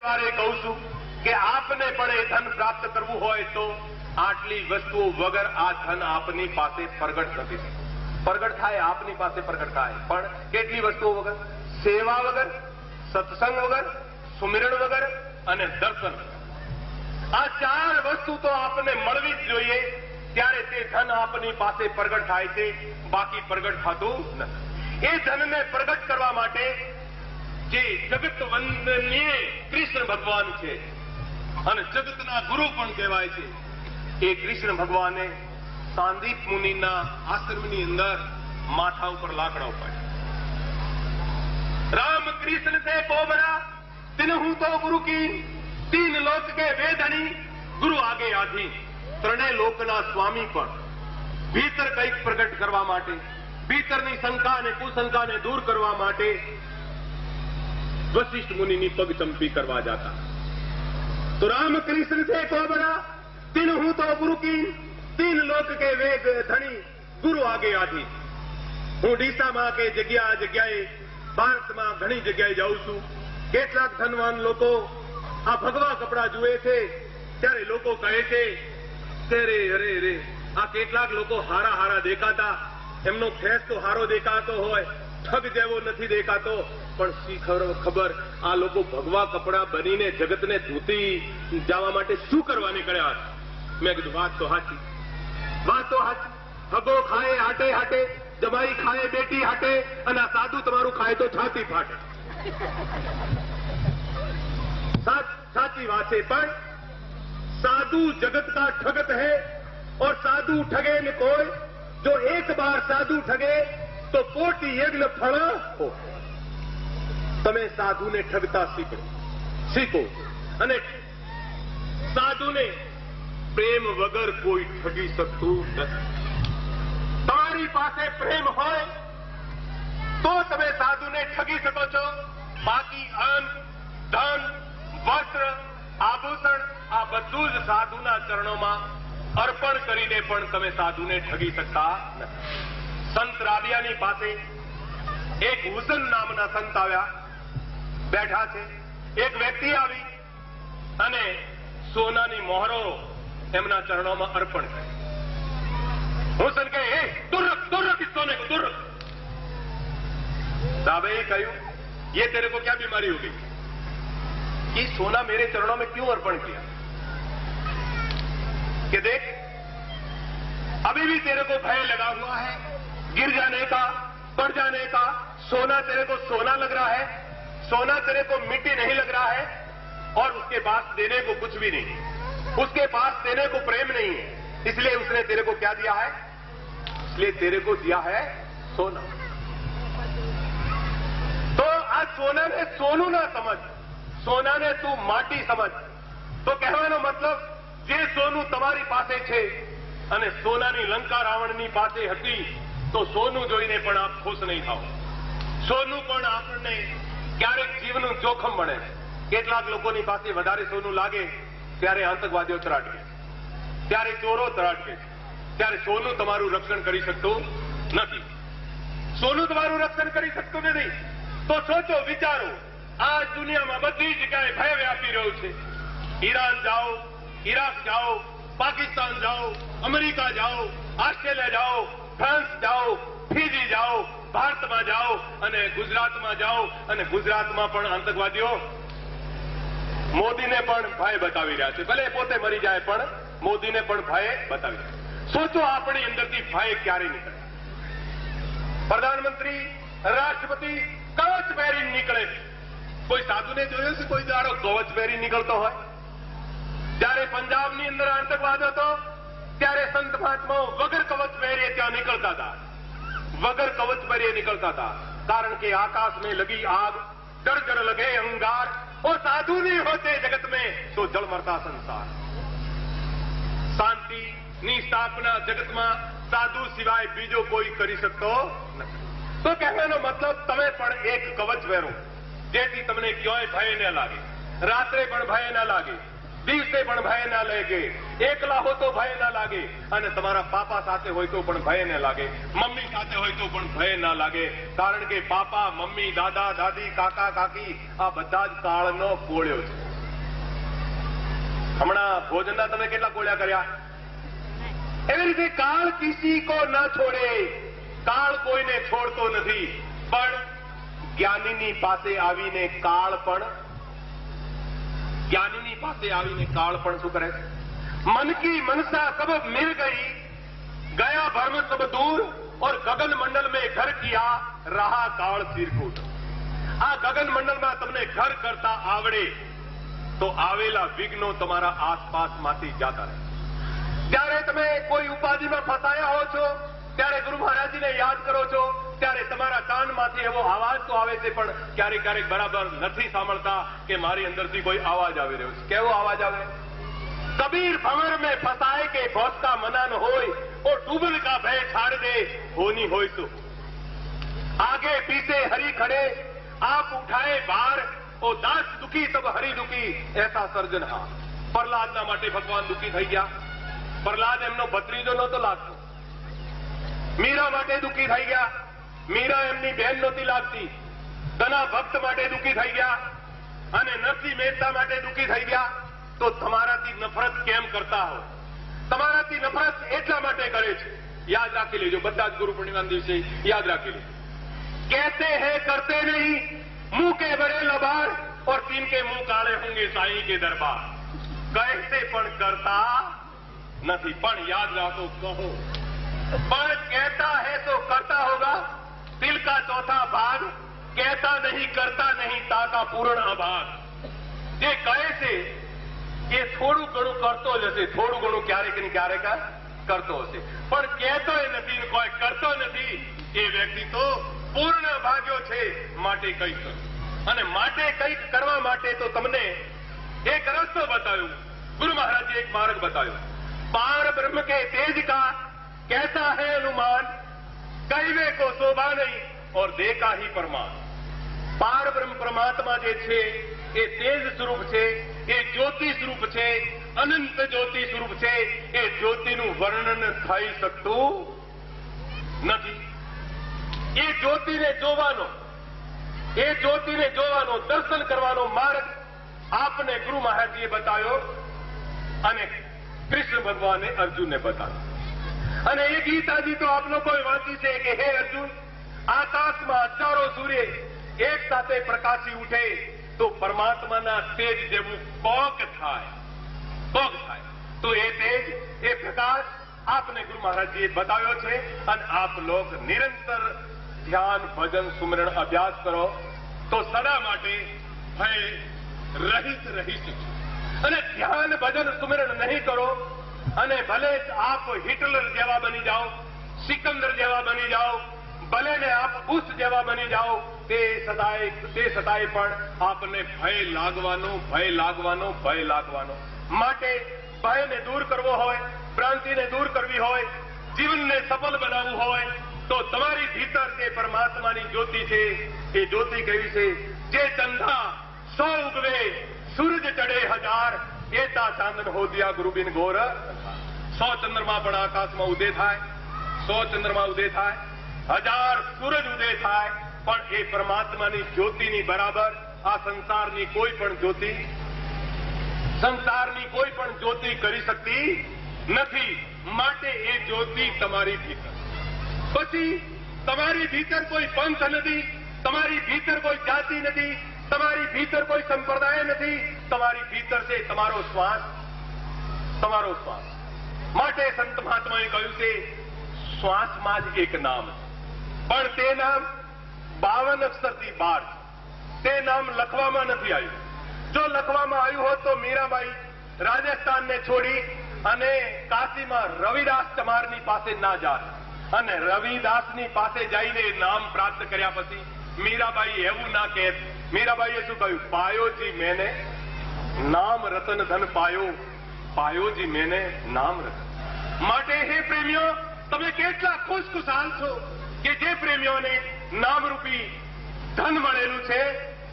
વારે કહું છું કે આપને પણ એ ધન પ્રાપ્ત કરવું હોય તો આટલી વસ્તુઓ વગર આ ધન આપની પાસે પ્રગટ નથી થતું. પ્રગટ થાય આપની પાસે પ્રગટ થાય, પણ કેટલી વસ્તુઓ વગર? સેવા વગર, સત્સંગ વગર, સુમિરણ વગર અને દર્શન. આ ચાર વસ્તુ તો આપને મળવી જ જોઈએ, ત્યારે તે ધન આપની પાસે પ્રગટ થાય છે, બાકી પ્રગટ થતું નથી. એ ધનને પ્રગટ કરવા માટે જે જગત વંદનીય કૃષ્ણ ભગવાન છે અને જગતના ગુરુ પણ કહેવાય છે, એ કૃષ્ણ ભગવાને સાંદીપ મુનિના આશ્રમની અંદર માથા ઉપર લાકડા ઉપાડ્યા. રામ કૃષ્ણ સે કો બરા તિનહુ તો ગુરુ કી, તીન લોક કે વેદણી ગુરુ આગે આધી. ત્રણેય લોકના સ્વામી પણ ભીતર કંઈક પ્રગટ કરવા માટે, ભીતરની શંકા અને કુશંકાને દૂર કરવા માટે વશિષ્ઠ મુનિની પગ ચંપી કરવા જાતા. તો રામ કૃષ્ણ સે કો બડા તિનહુ તો ગુરુ કી, તીન લોક કે વેદ ધણી ગુરુ આગે આધી. હું ડીસામાં કે જગ્યાએ ભારતમાં ઘણી જગ્યાએ જાઉં છું. કેટલાક ધનવાન લોકો આ ભગવા કપડા જુએ છે ત્યારે લોકો કહે છે કે રે અરે રે, આ કેટલાક લોકો હારા દેખાતા, એમનો ફેસ તો હારો દેખાતો હોય, ઠગ જેવો નથી દેખાતો, પણ શી ખબર આ લોકો ભગવા કપડા બનીને જગતને ધૂતી જવા માટે શું કરવા નીકળ્યા? મેં કીધું વાત તો સાચી. હગો ખાય હાટે હાટે, જમાઈ ખાય બેટી હાટે, અને આ સાધુ તમારું ખાય તો છાતી ફાટે. સાચી વાત છે, પણ साधु जगत का ठगत है और साधु ठगे न कोई. जो एक बार साधु ठगे तो कोटि यज्ञ फल हो. તમે સાધુને ઠગતા શીખો અને સાધુને પ્રેમ વગર કોઈ ઠગી શકતું નથી. તમારી પાસે પ્રેમ હોય તો તમે સાધુને ઠગી શકો છો. બાકી અન્ન, ધન, વસ્ત્ર, આભૂષણ આ બધું જ સાધુના ચરણોમાં અર્પણ કરીને પણ તમે સાધુને ઠગી શકતા નથી. સંત રાબિયાની પાસે એક હુસન નામના સંત આવ્યા, બેઠા છે. એક વ્યક્તિ આવી અને સોનાની મોહરો એમના ચરણોમાં અર્પણ કરી. હુસન કહે, હે દુર્રખ इस सोने को दुर्रख. राबे कहूं, ये तेरे को क्या बीमारी हो गई कि सोना मेरे चरणों में क्यों अर्पण किया? कि देख अभी भी तेरे को भय लगा हुआ है, गिर जाने का, पड़ जाने का. सोना तेरे को सोना लग रहा है, सोना तेरे को मिट्टी नहीं लग रहा है, और उसके पास देने को कुछ भी नहीं, उसके पास देने को प्रेम नहीं है. इसलिए उसने तेरे को क्या दिया है? इसलिए तेरे को दिया है सोना. तो आज सोना ने सोनू ना समझ, સોના ને તું માટી સમજ. તો કહેવાનો મતલબ જે સોનું તમારી પાસે છે અને સોનાની લંકા રાવણની પાસે હતી, તો સોનું જોઈને પણ આપ ખુશ નહીં થાઓ. સોનું પણ આપણને ક્યારેક જીવનું જોખમ બને. કેટલાક લોકોની પાસે વધારે સોનું લાગે ત્યારે આતંકવાદીઓ ત્રાટકે, ત્યારે ચોરો ત્રાટકે, ત્યારે સોનું તમારું રક્ષણ કરી શકતું નથી. સોનું તમારું રક્ષણ કરી શકતું નથી. તો સોચો, વિચારો. आज दुनिया में बधी जगह भय व्यापी रो छे. ईरान जाओ, इराक जाओ, पाकिस्तान जाओ, अमेरिका जाओ, ऑस्ट्रेलिया जाओ, फ्रांस जाओ, ફીજી જાઓ, ભારતમાં જાઓ અને ગુજરાતમાં જાઓ, અને ગુજરાતમાં પણ આતંકવાદીઓ મોદીને પણ ભય બતાવી રહ્યા છે. ભલે પોતે મરી જાય પણ મોદીને પણ ભય બતાવી રહ્યા છે. સોચો આપણી અંદરથી ભય ક્યારે નીકળે? પ્રધાનમંત્રી, રાષ્ટ્રપતિ કવચ પહેરીને નીકળે. કોઈ સાધુને જોયો છે કોઈ દાડો કવચ પહેરી નીકળતો હોય? જયારે પંજાબની અંદર આતંકવાદ હતો ત્યારે સંત મહાત્માઓ વગર કવચ પહેરીએ ત્યાં નીકળતા હતા, વગર કવચ પહેરીએ નીકળતા હતા. કારણ કે આકાશ में लगी आग, डर डर लगे अंगार, और साधु नहीं होते जगत में तो जल मरता संसार. શાંતિની સ્થાપના જગતમાં સાધુ સિવાય બીજો કોઈ કરી શકતો નથી. તો કહેવાનો મતલબ તમે પણ એક કવચ પહેરો, જેથી તમને ક્યાંય ભય ન લાગે, રાત્રે પણ ભય ન લાગે, દિવસે પણ ભય ન લાગે, એકલા હો તો ભય ન લાગે, અને તમારા પાપા સાથે હોય તો પણ ભય ન લાગે, મમ્મી સાથે હોય તો પણ ભય ન લાગે. કારણ કે પાપા, મમ્મી, દાદા, દાદી, કાકા, કાકી આ બધા જ કાળનો કોળ્યો છે. હમણાં ભોજનના તમે કેટલા કોળિયા કર્યા? એવી રીતે કાળ કિસી કો ન છોડે, કાળ કોઈને છોડતો નથી, પણ જ્ઞાનીની પાસે આવીને કાળ પણ શું કરે છે? मन की मनसा कब मिल गई, गया भर्म सब दूर और गगन मंडल में घर किया, रहा काળ ચીરકૂટ. આ ગગન મંડળમાં તમને ઘર કરતા આવડે તો આવેલા વિઘ્નો તમારા આસપાસમાંથી જાતા રહે. જ્યારે તમે કોઈ ઉપાધિમાં ફસાયા હો છો, ત્યારે ગુરુ મહારાજજીને યાદ કરો છો, ત્યારે તમારા કાનમાંથી એવો અવાજ તો આવે છે, પણ ક્યારેક ક્યારેક બરાબર નથી સાંભળતા કે મારી અંદરથી કોઈ અવાજ આવી રહ્યો છે. કેવો અવાજ આવે? कबीर भंवर में फसाए के भौस का मना न होय, और डूबन का भय छाड़ दे, होनी होय तो आगे पीछे हरि खड़े, आप उठाए भार, ओ दास दुखी तब हरि दुखी, ऐसा સર્જન. હા, પ્રહલાદના માટે ભગવાન દુખી થઈ ગયા. પ્રહલાદ એમનો ભત્રીજો નહોતો લાગતો. મીરા માટે દુખી થઈ ગયા. મીરા એમની બહેન નહોતી લાગતી. ઘણા ભક્ત માટે દુખી થઈ ગયા, અને નરસિંહ મહેતા માટે દુખી થઈ ગયા. તો તમારાથી નફરત કેમ કરતા હો? તમારાથી નફરત એટલા માટે કરે છે. યાદ રાખી લેજો, બધા જ ગુરુ પૂર્ણિમાના દિવસે યાદ રાખી લેજો. કહેતે હૈ કરતે નહીં, મુંહ કે બड़े लबाड़, और तीन के मुंह काले होंगे साईं के दरबार. કહેતે પણ કરતા નથી, પણ યાદ રાખો, કહો પણ કહેતા है तो करता होगा. दिल का चौथा भाग कहता नहीं करता नहीं, ताका पूर्ण अभाग. જે કહે છે એ થોડું ઘણું કરતો જ હશે, થોડું ઘણું ક્યારેક ને ક્યારેક કરતો હશે, પણ કહેતો નથી, કોઈ કરતો નથી. એ વ્યક્તિ તો પૂર્ણ ભાગ્યો છે. માટે કંઈક કરો, અને માટે કંઈક કરવા માટે તો તમને એક રસ્તો બતાવ્યો. ગુરુ મહારાજે એક માર્ગ બતાવ્યો. પાર બ્રહ્મ કે તેજ કા कैसा है अनुमान, કહીવે કો શોભા નહીં, और देखा ही प्रमाण. પાર બ્રહ્મ પરમાત્મા જે છે એ તેજ સ્વરૂપ છે, એ જ્યોતિ સ્વરૂપ છે, અનંત જ્યોતિ સ્વરૂપ છે. એ જ્યોતિનું વર્ણન થઈ શકતું નથી. એ જ્યોતિને જોવાનો, દર્શન કરવાનો માર્ગ આપને ગુરુ મહારાજજીએ બતાવ્યો, અને કૃષ્ણ ભગવાને અર્જુનને બતાવ્યો. અને એ ગીતાજી તો આપ લોકોએ વાંચી છે કે હે અર્જુન, આકાશમાં હજારો સૂર્ય એક સાથે પ્રકાશી ઉઠે તો પરમાત્માના તેજ જેવું કોક થાય. તો એ તેજ, એ પ્રકાશ આપને ગુરુ મહારાજજીએ બતાવ્યો છે. અને આપ લોક નિરંતર ધ્યાન, ભજન, સુમરણ અભ્યાસ કરો તો સદા માટે ભય રહિત રહી શકશો. અને ધ્યાન, ભજન, સુમરણ નહીં કરો અને ભલે આપ હિટલર જેવા બની જાઓ, સિકંદર જેવા બની જાઓ, ભલે ને આપ બુશ જેવા બની જાઓ, તે સદાય પણ આપને ભય લાગવાનો. માટે ભયને દૂર કરવો હોય, ભ્રાંતિને દૂર કરવી હોય, જીવનને સફળ બનાવવું હોય તો તમારી ભીતર જે પરમાત્માની જ્યોતિ છે, એ જ્યોતિ કેવી છે? જે ચંદા 100 ઉગવે, સૂરજ ચડે 1000, એતા ચાંદન હો દિયા ગુરુબિન ગોર. 100 ચંદ્રમા પણ આકાશમાં ઉદય થાય, 100 ચંદ્રમા ઉદય થાય, 1000 સૂરજ ઉદય થાય, પણ એ પરમાત્માની જ્યોતિની બરાબર આ સંસારની કોઈ પણ જ્યોતિ કરી શકતી નથી. માટે એ જ્યોતિ તમારી ભીતર. પછી તમારી ભીતર કોઈ પંથ નથી, તમારી ભીતર કોઈ જાતિ નથી, તમારી ભીતર કોઈ સંપ્રદાય નથી. તમારી ભીતર છે તમારો શ્વાસ. માટે સંત મહાત્માએ કહ્યું છે, શ્વાસમાં જ એક નામ છે, પણ તે નામ 52 અક્ષરથી 12. તે નામ લખવામાં નથી આવ્યું. જો લખવામાં આવ્યું હોત તો મીરાબાઈ રાજસ્થાનને છોડી અને કાશીમાં રવિદાસ ચમારની પાસે ના જાત, અને રવિદાસની પાસે જઈને નામ પ્રાપ્ત કર્યા પછી મીરાબાઈ એવું ના કહેત. મીરાબાઈએ શું કહ્યું? પાયોજી મેને નામ રતન ધન પાયોજી મેને નામ રતન. માટે હે પ્રેમીઓ, તમે કેટલા ખુશખુશાલ છો કે જે પ્રેમીઓને નામરૂપી ધન મળેલું છે.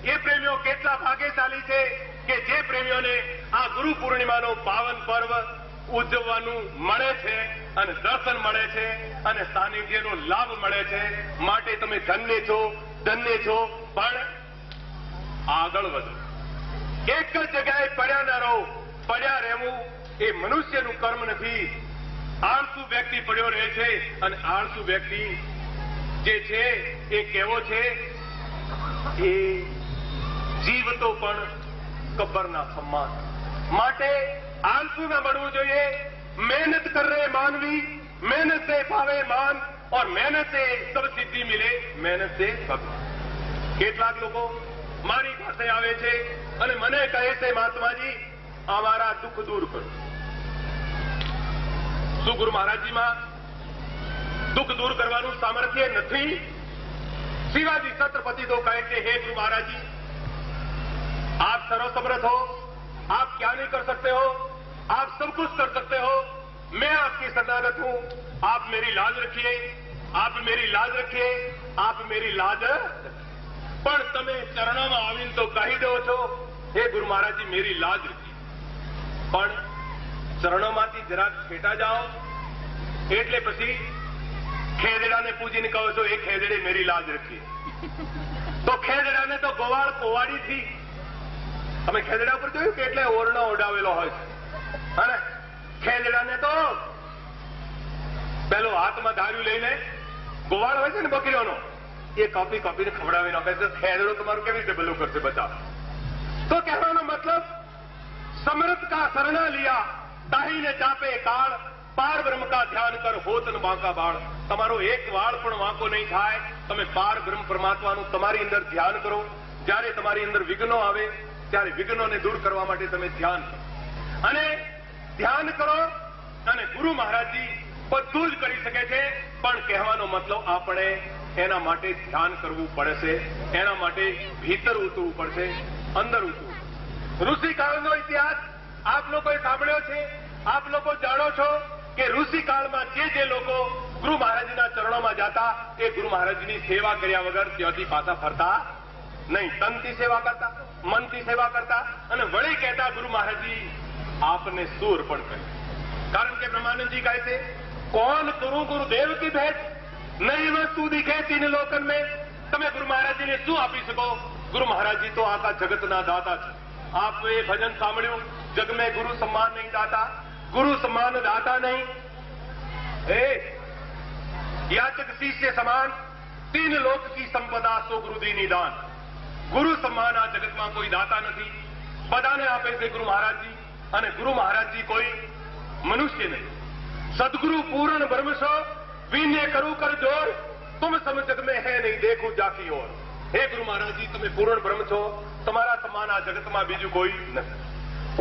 એ પ્રેમીઓ કેટલા ભાગ્યશાળી છે કે જે પ્રેમીઓને આ ગુરુ પૂર્ણિમાનો પાવન પર્વ ઉજવવાનું મળે છે, અને દર્શન મળે છે, અને સાનિધ્યનો લાભ મળે છે. માટે તમે ધન્ય છો. પણ આગળ વધો. એક જ જગ્યાએ પડ્યા ન રહો. પડ્યા રહેવું એ મનુષ્યનું કર્મ નથી. આળસુ વ્યક્તિ પડ્યો રહે છે અને આળસુ વ્યક્તિ જે છે એ કેવો છે? એ જીવતો પણ કબ્રના સમાન. માટે आलसू न बढ़વું જોઈએ. मेहनत कर रहे मानवी, मेहनत से पावे मान और मेहनत से सब सिद्धि मिले, मेहनत से ભગવાન. કેટલાક લોકો મારી પાસે આવે છે અને મને કહે છે, મહાત્માજી અમારા દુઃખ દૂર કરો. શું ગુરુ મહારાજજીમાં દુઃખ દૂર કરવાનું સામર્થ્ય નથી? શિવાજી છત્રપતિ તો કહે છે, હે गुरु महाराज जी आप सर्वसमर्थ हो, आप क्या नहीं कर सकते हो, आप सब कुछ कर सकते हो, मैं आपकी शरणागत हूं, आप मेरी लाज रखिए, आप मेरी लाज रखिए, आप मेरी लाज. પણ તમે ચરણોમાં આવીને તો કહી દો છો, હે ગુરુ મહારાજજી મેરી લાજ રખી. પણ ચરણોમાંથી જરાક છેટા જાઓ એટલે પછી ખેદડાને પૂજીને કહો છો, એ ખેદડે મેરી લાજ રખી. તો ખેદડાને તો ગોવાળ કોવાડીથી તમે ખેદડા પર જોયું કે એટલે ઓરણો ઓડાવેલો હોય છે. અને ખેદડાને તો પેલો હાથમાં ધાર્યું લઈને ગોવાળ હોય છે ને બકરીઓનો, એ કાપીને ખવડાવી નાખે છે. ખેદડો તમારું કેવી રીતે ભલું કરશે? બચાવ. તો કહેવાનો મતલબ, સમરથ કા શરણા લિયા તાહીને ચાપે કાળ, પાર બ્રહ્મ કા ધ્યાન કર હોત ન બાંકા બાળ. તમારો એક વાળ પણ વાંકો નહીં થાય. તમે પાર બ્રહ્મ પરમાત્માનું તમારી અંદર ધ્યાન કરો. જ્યારે તમારી અંદર વિઘ્નો આવે ત્યારે વિઘ્નોને દૂર કરવા માટે તમે ધ્યાન કરો અને ધ્યાન કરો. અને ગુરુ મહારાજજી બધું જ કરી શકે છે, પણ કહેવાનો મતલબ આપણે એના માટે ધ્યાન કરવું પડે છે. એના માટે ભીતર ઉતરવું પડશે, અંદર ઉતરવું. ઋષિકાળનો ઇતિહાસ આપ લોકોએ સાંભળ્યો છે. આપ લોકો જાણો છો કે ઋષિકાળમાં જે લોકો ગુરુ મહારાજના ચરણોમાં જતા એ ગુરુ મહારાજની સેવા કર્યા વગર ત્યાંથી પાછા ફરતા નહીં. તનથી સેવા કરતા, મનથી સેવા કરતા અને વળી કહેતા, ગુરુ મહારાજજી આપને શું અર્પણ કર્યું? કારણ કે બ્રહ્માનંદજી કહે છે, કોણ કરું ગુરુદેવ કી ભેટ, નહીં વસ્તુ દિખે તીન લોકન મેં. તમે ગુરુ મહારાજજીને શું આપી શકો? ગુરુ મહારાજજી તો આખા જગતના દાતા છે. આપે ભજન સાંભળ્યું, જગ મેં ગુરુ સમ્માન નહીં દાતા, ગુરુ સમ્માન દાતા નહીં. એ યાચક શિષ્ય સમાન, તીન લોક કી સંપદા સો ગુરુદી નિદાન. ગુરુ સમ્માન આ જગતમાં કોઈ દાતા નથી, બધાને આપે છે ગુરુ મહારાજજી. અને ગુરુ મહારાજજી કોઈ મનુષ્ય નહીં. સદગુરુ પૂર્ણ બ્રહ્મ છો, વિનય કરું કર જોર, તુમ સમ જગ મેં હે નહીં દેખું જાકી ઓર. હે ગુરુ મહારાજજી તમે પૂર્ણ બ્રહ્મ છો, તમારા સમાન આ જગતમાં બીજું કોઈ નથી.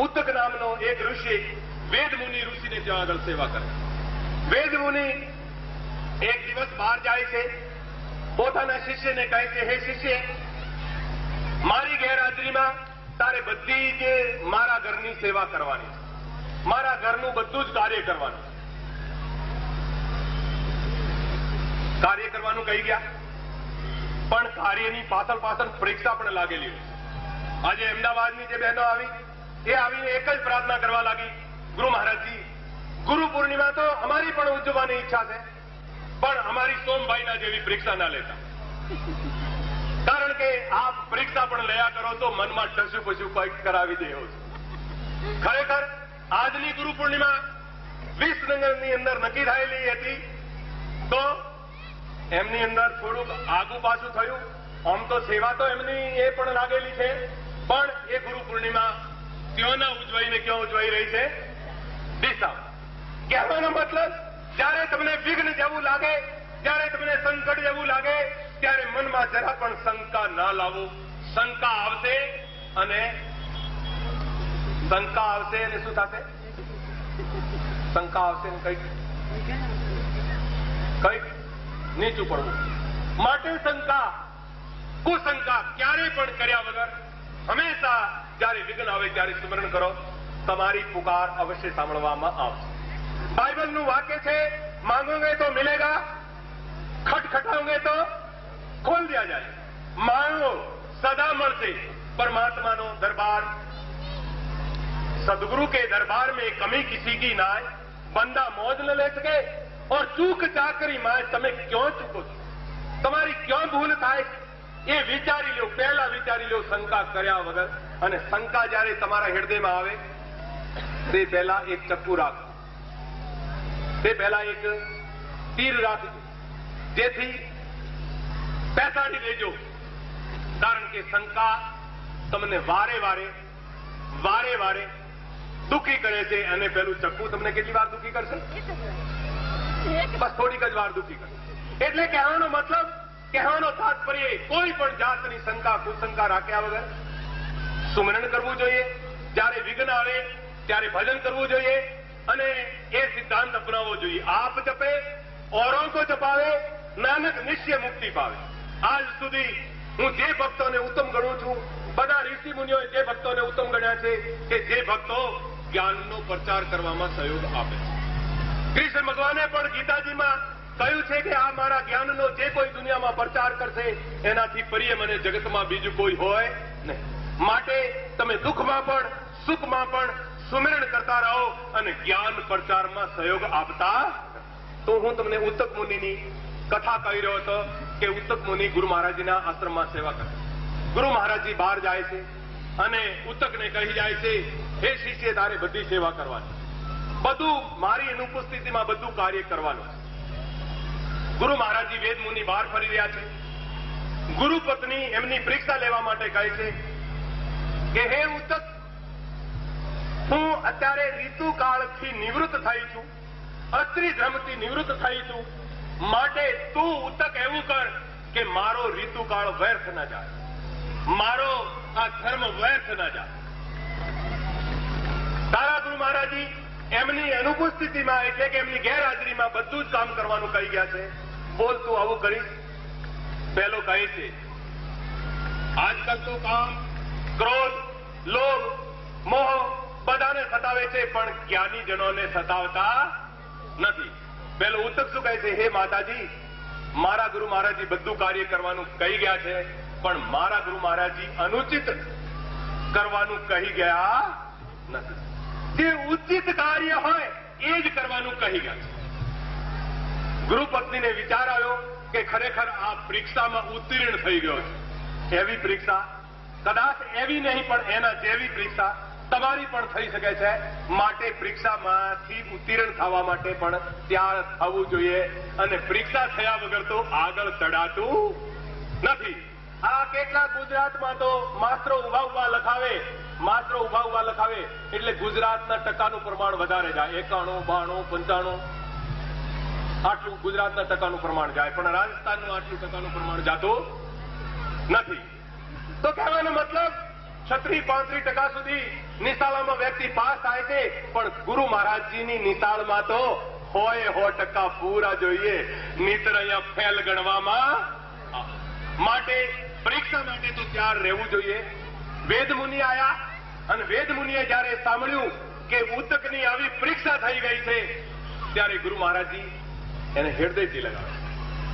ઉત્તક નામનો એક ઋષિ, વેદ મુનિ ઋષિને ત્યાં આગળ સેવા કરે. વેદ મુનિ એક દિવસ બહાર જાય છે, પોતાના શિષ્યને કહે છે, હે શિષ્ય, મારી ગેરહાજરીમાં તારે બધી જે મારા ઘરની સેવા કરવાની છે, મારા ઘરનું બધું જ કાર્ય કરવાનું. કાર્ય કરવાનું કહી ગયા, પણ કાર્યની પાછળ પરીક્ષા પણ લાગેલી હોય. આજે અમદાવાદની જે બહેનો આવી, એ આવીને એક જ પ્રાર્થના કરવા લાગી, ગુરુ મહારાજજી ગુરુ પૂર્ણિમા તો અમારી પણ ઉજવવાની ઈચ્છા છે, પણ અમારી સોમભાઈના જેવી પરીક્ષા ના લેતા. કારણ કે આપ પરીક્ષા પણ લયા કરો તો મનમાં ટસું પછું કંઈક કરાવી દેવો છે. ખરેખર આજની ગુરુ પૂર્ણિમા વિસનગરની અંદર નક્કી થયેલી હતી, તો એમની અંદર થોડુંક આગુ પાછું થયું. આમ તો સેવા તો એમની એ પણ લાગેલી છે, પણ એ ગુરુ પૂર્ણિમા ત્યાંના ઉજવાઈને ક્યાં ઉજવાઈ રહી છે? દિશા. કહેવાનો મતલબ, જ્યારે તમને વિઘ્ન જેવું લાગે, જ્યારે તમને સંકટ જેવું લાગે, ત્યારે મનમાં જરા પણ શંકા ના લાવો. શંકા આવશે અને શું થશે? શંકા આવશે ને કંઈક નીચું પડવું. માટે શંકા, કુશંકા ક્યારેય પણ કર્યા વગર હંમેશા જ્યારે વિઘ્ન આવે ત્યારે સ્મરણ કરો, તમારી પુકાર અવશ્ય સાંભળવામાં આવશે. બાઇબલનું વાક્ય છે, માંગોગે તો મિલેગા, ખટખટાઓગે તો ખોલ દિયા જાય. માંગો સદા મળશે. परमात्मा दरबार, सदगुरु के दरबार में कमी किसी की ना आए, बंदा मौज न ले सके और चूक चाकरी माए તમે क्यों चूको છો, તમારી ક્યાં ભૂલ થાય એ વિચારી લો. પહેલા વિચારી લો શંકા કર્યા વગર. અને શંકા જ્યારે તમારા હૃદયમાં આવે તે પહેલા એક ચક્કુ રાખજો, તે પહેલા એક તીર રાખજો, જેથી પેસાડી લેજો, કારણ કે શંકા તમને વારે વારે દુઃખી કરે છે, અને પેલું ચક્કુ તમને કેટલી વાર દુઃખી કરશે? બસ થોડીક જ વાર દુઃખી કરશે. એટલે કહેવાનો મતલબ, કહેવાનો તાત્પર્ય, કોઈ પણ જાતની શંકા કુશંકા રાખ્યા વગર સુમરણ કરવું જોઈએ. જ્યારે વિઘ્ન આવે ત્યારે ભજન કરવું જોઈએ, અને એ સિદ્ધાંત અપનાવવો જોઈએ. આપ જપે, ઓરો કો જપાવે, નાનક નિશ્ચય મુક્તિ પાવે. આજ સુધી હું જે ભક્તોને ઉત્તમ ગણું છું, બધા ઋષિ મુનિઓએ જે ભક્તોને ઉત્તમ ગણ્યા છે કે જે ભક્તો જ્ઞાનનો પ્રચાર કરવામાં સહયોગ આપે છે. કૃષ્ણ ભગવાને પણ ગીતાજીમાં કહ્યું છે કે આ મારા જ્ઞાનનો જે કોઈ દુનિયામાં પ્રચાર કરશે એનાથી પ્રિય મને જગતમાં બીજું કોઈ હોય નહીં. માટે તમે દુઃખમાં પણ સુખમાં પણ સુમિરણ કરતા રહો અને જ્ઞાન પ્રચારમાં સહયોગ આપતા. તો હું તમને ઉત્તક મુનિની કથા કહી રહ્યો હતો કે ઉત્તક મુનિ ગુરુ મહારાજના આશ્રમમાં સેવા કરે. ગુરુ મહારાજજી બહાર જાય છે અને ઉત્તકને કહી જાય છે, હે શિષ્ય, તારે બધી સેવા કરવાની, બધું મારી અનુપસ્થિતિમાં બધું કાર્ય કરવાનું. ગુરુ મહારાજજી વેદ મુનિ બહાર ફરી રહ્યા છે. ગુરુ પત્ની એમની પરીક્ષા લેવા માટે કહે છે કે હે ઉત્તક, હું અત્યારે ઋતુકાળથી નિવૃત્ત થઈ છું, સ્ત્રી ધર્મથી નિવૃત્ત થઈ છું, માટે તું ઉત્તક એવું કર કે મારો ઋતુકાળ વ્યર્થ ન જાય, મારો આ ધર્મ વ્યર્થ ન જાય. તારા ગુરુ મહારાજજી એમની અનુપસ્થિતિમાં, એટલે કે એમની ગેરહાજરીમાં બધું જ કામ કરવાનું કહી ગયા છે. બોલ, તું આવું કરીશ? પહેલો કહે છે, આજકાલ તો કામ, ક્રોધ, લોભ, મોહ બધાને સતાવે છે, પણ જ્ઞાની જનોને સતાવતા નથી. પેલો ઉત્તક શું કહે છે, હે માતાજી, મારા ગુરુ મહારાજજી બધું કાર્ય કરવાનું કહી ગયા છે, પણ મારા ગુરુ મહારાજજી અનુચિત કરવાનું કહી ગયા નથી. જે ઉચિત કાર્ય હોય એ જ કરવાનું કહી ગયા છે. ગુરુ પત્નીને વિચાર આવ્યો કે ખરેખર આ પરીક્ષામાં ઉત્તીર્ણ થઈ ગયો છે. એવી પરીક્ષા, કદાચ એવી નહીં પણ એના જેવી પરીક્ષા તમારી પણ થઈ શકે છે. માટે પરીક્ષામાંથી ઉત્તીર્ણ થવા માટે પણ તૈયાર થવું જોઈએ, અને પરીક્ષા થયા વગર તો આગળ ચડાતું નથી. આ કેટલાક ગુજરાતમાં તો માસ્તરો ઉભા લખાવે, માસ્તરો ઉભા લખાવે એટલે ગુજરાતના ટકાનું પ્રમાણ વધારે જાય, 91, 92, 95 આટલું ગુજરાતના ટકાનું પ્રમાણ જાય, પણ રાજસ્થાનનું આટલું ટકાનું પ્રમાણ જાતું નથી. તો કહેવાનો મતલબ 36-35% સુધી નિશાળામાં વ્યક્તિ પાસ થાય છે, પણ ગુરુ મહારાજજીની નિશાળમાં તો 100% પૂરા જોઈએ, નહીતર અહીંયા ફેલ ગણવામાં. માટે પરીક્ષા માટે તો તૈયાર રહેવું જોઈએ. વેદ મુનિ આયા, અને વેદ મુનિએ જયારે સાંભળ્યું કે ઉત્તકની આવી પરીક્ષા થઈ ગઈ છે, ત્યારે ગુરુ મહારાજજી એને હૃદયથી લગાવે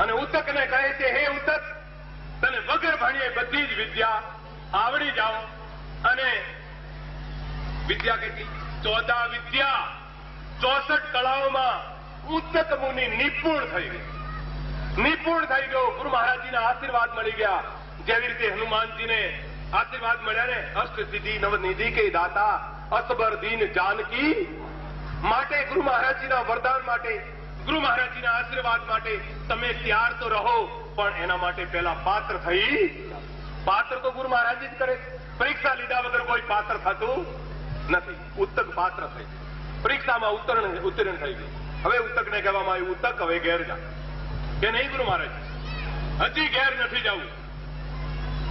અને ઉત્તકને કહે છે, હે ઉત્તક, તને વગર ભણીએ બધી જ વિદ્યા આવડી જાઓ. અને વિદ્યા કેટલી? 14 વિદ્યા, 64 કળાઓમાં ઉત્તક મુનિ નિપુણ થઈ ગયો. ગુરુ મહારાજજીના આશીર્વાદ મળી ગયા. જેવી રીતે હનુમાનજીને આશીર્વાદ મળ્યા ને, અષ્ટસિદ્ધિ નવનિધિ કે દાતા અસબર દીન જાનકી. માટે ગુરુ મહારાજજીના વરદાન માટે, ગુરુ મહારાજજીના આશીર્વાદ માટે તમે તૈયાર તો રહો, પણ એના માટે પહેલા પાત્ર થઈ. પાત્ર તો ગુરુ મહારાજજી જ કરે. પરીક્ષા લીધા વગર કોઈ પાત્ર થતું નથી. ઉત્તક પાત્ર થઈ, પરીક્ષામાં ઉત્તીર્ણ થઈ ગયું. હવે ઉત્તકને કહેવામાં આવ્યું, ઉત્તક હવે ઘેર જા. કે નહીં ગુરુ મહારાજ, હજી ઘેર નથી જવું.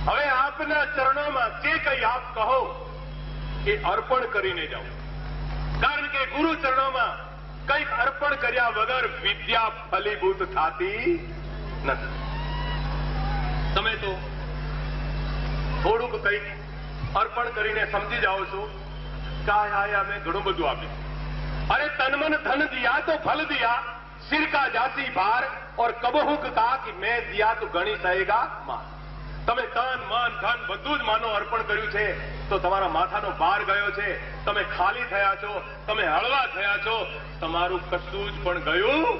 હવે આપના ચરણોમાં જે કંઈ આપ કહો એ અર્પણ કરીને જાઓ, કારણ કે ગુરુ ચરણોમાં કંઈક અર્પણ કર્યા વગર વિદ્યા ફલીભૂત થતી નથી. તમે તો થોડુંક કંઈક અર્પણ કરીને સમજી જાઓ છો કે આ મેં ઘણું બધું આપ્યું. અરે તનમન ધન દિયા તો ફલ દિયા, सिर का जाती भार और कबहुक कहा कि मैं दिया तो गणी सहेगा मां. તમે તન મન ધન બધું જ માનો અર્પણ કર્યું છે, તો તમારા માથાનો ભાર ગયો છે, તમે ખાલી થયા છો, તમે હળવા થયા છો, તમારું કશું જ પણ ગયું.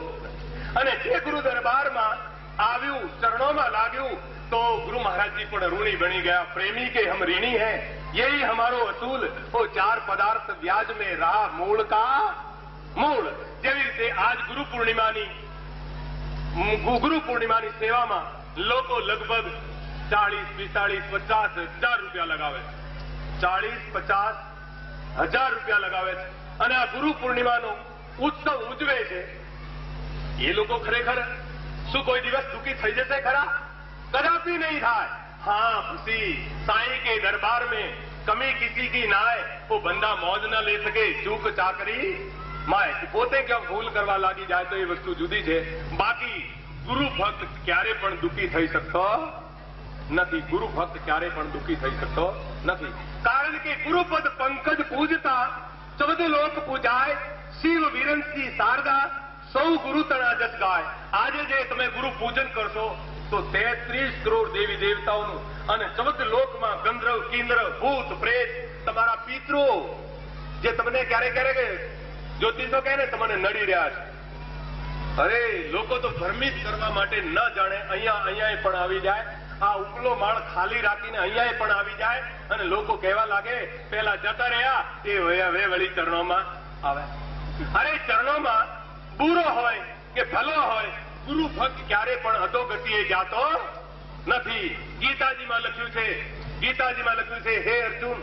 અને જે ગુરુ દરબારમાં આવ્યું, ચરણોમાં લાગ્યું, तो गुरु महाराज जी પણ ઋણી બની ગયા। प्रेमी के हम ऋणी हैं, यही हमारो असूल। वो 4 पदार्थ ब्याज में रहा मूल का मूल। જેવી રીતે આજ ગુરુ પૂર્ણિમાની સેવામાં લોકો લગભગ 40, 45, 50 હજાર રૂપિયા લગાવે છે। 40, 50 હજાર રૂપિયા લગાવે છે અને આ ગુરુ પૂર્ણિમાનો ઉત્સવ ઉજવે છે। એ લોકો ખરેખર શું કોઈ દિવસ દુઃખી થઈ જશે ખરા? कदापि नहीं था। हाँ, खुशी साईं के दरबार में कमी किसी की ना आए, वो बंदा मौज न ले सके, चूक चाकरी माए। પોતે ક્યાં ભૂલ કરવા લાગી જાય તો એ વસ્તુ જુદી છે। બાકી ગુરુ ભક્ત ક્યારે પણ દુઃખી થઈ શકતો નથી। ગુરુ ભક્ત ક્યારે પણ દુઃખી થઈ શકતો નથી, કારણ કે ગુરુપદ પંકજ પૂજતા 14 લોક પૂજાય। શિવ વિરંસી શારદા સૌ ગુરુ તણા જસ ગાય। આજે જે તમે ગુરુ પૂજન કરશો તો 33 કરોડ દેવી દેવતાઓનું અને 14 લોકમાં ગંધર્વ, કિન્નર, ભૂત, પ્રેત, તમારા પિતરો જે તમને ક્યારેક જ્યોતિષો કહે ને તમને નડી રહ્યા છે। અરે લોકો તો ભ્રમિત કરવા માટે ન જાણે અહીંયા પણ આવી જાય। આ ઉપલો માળ ખાલી રાખીને અહીંયા પણ આવી જાય અને લોકો કહેવા લાગે પેલા જતા રહ્યા એ હવે વળી ચરણોમાં આવે। અરે ચરણોમાં બુરો હોય કે ભલો હોય, ગુરુ ભક્ત ક્યારે પણ અધોગતિએ જાતો નથી। ગીતાજીમાં લખ્યું છે હે અર્જુન,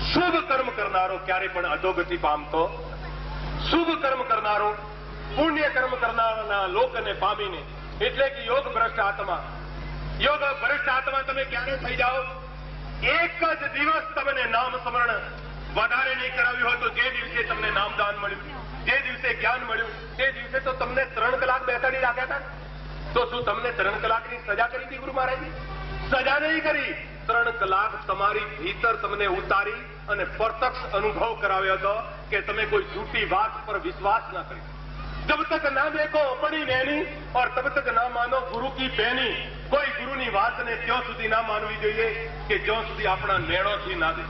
શુભ કર્મ કરનારો ક્યારે પણ અધોગતિ પામતો। શુભ કર્મ કરનારો પુણ્ય કર્મ કરનારના લોકને પામીને, એટલે કે યોગ ભ્રષ્ટ આત્મા તમે ક્યારે થઈ જાઓ? એક જ દિવસ તમને નામ સ્મરણ વધારે નહીં કરાવ્યું હોય તો જે દિવસે તમને નામદાન મળ્યું, જે દિવસે જ્ઞાન મળ્યું, તે દિવસે તો તમને 3 કલાક બેસાડી રાખ્યા હતા। તો શું તમને 3 કલાકની સજા કરી હતી ગુરુ મહારાજે? સજા નહીં કરી। 3 કલાક તમારી ભીતર તમને ઉતારી અને પ્રત્યક્ષ અનુભવ કરાવ્યો હતો કે તમે કોઈ झूठी बात पर विश्वास न करें। जब तक ना देखो अपनी नैनी और तब तक ना मानो गुरु की बैनी। કોઈ ગુરુની વાતને ત્યાં સુધી ના માનવી જોઈએ કે જ્યાં સુધી આપણા નેણોથી ના દે।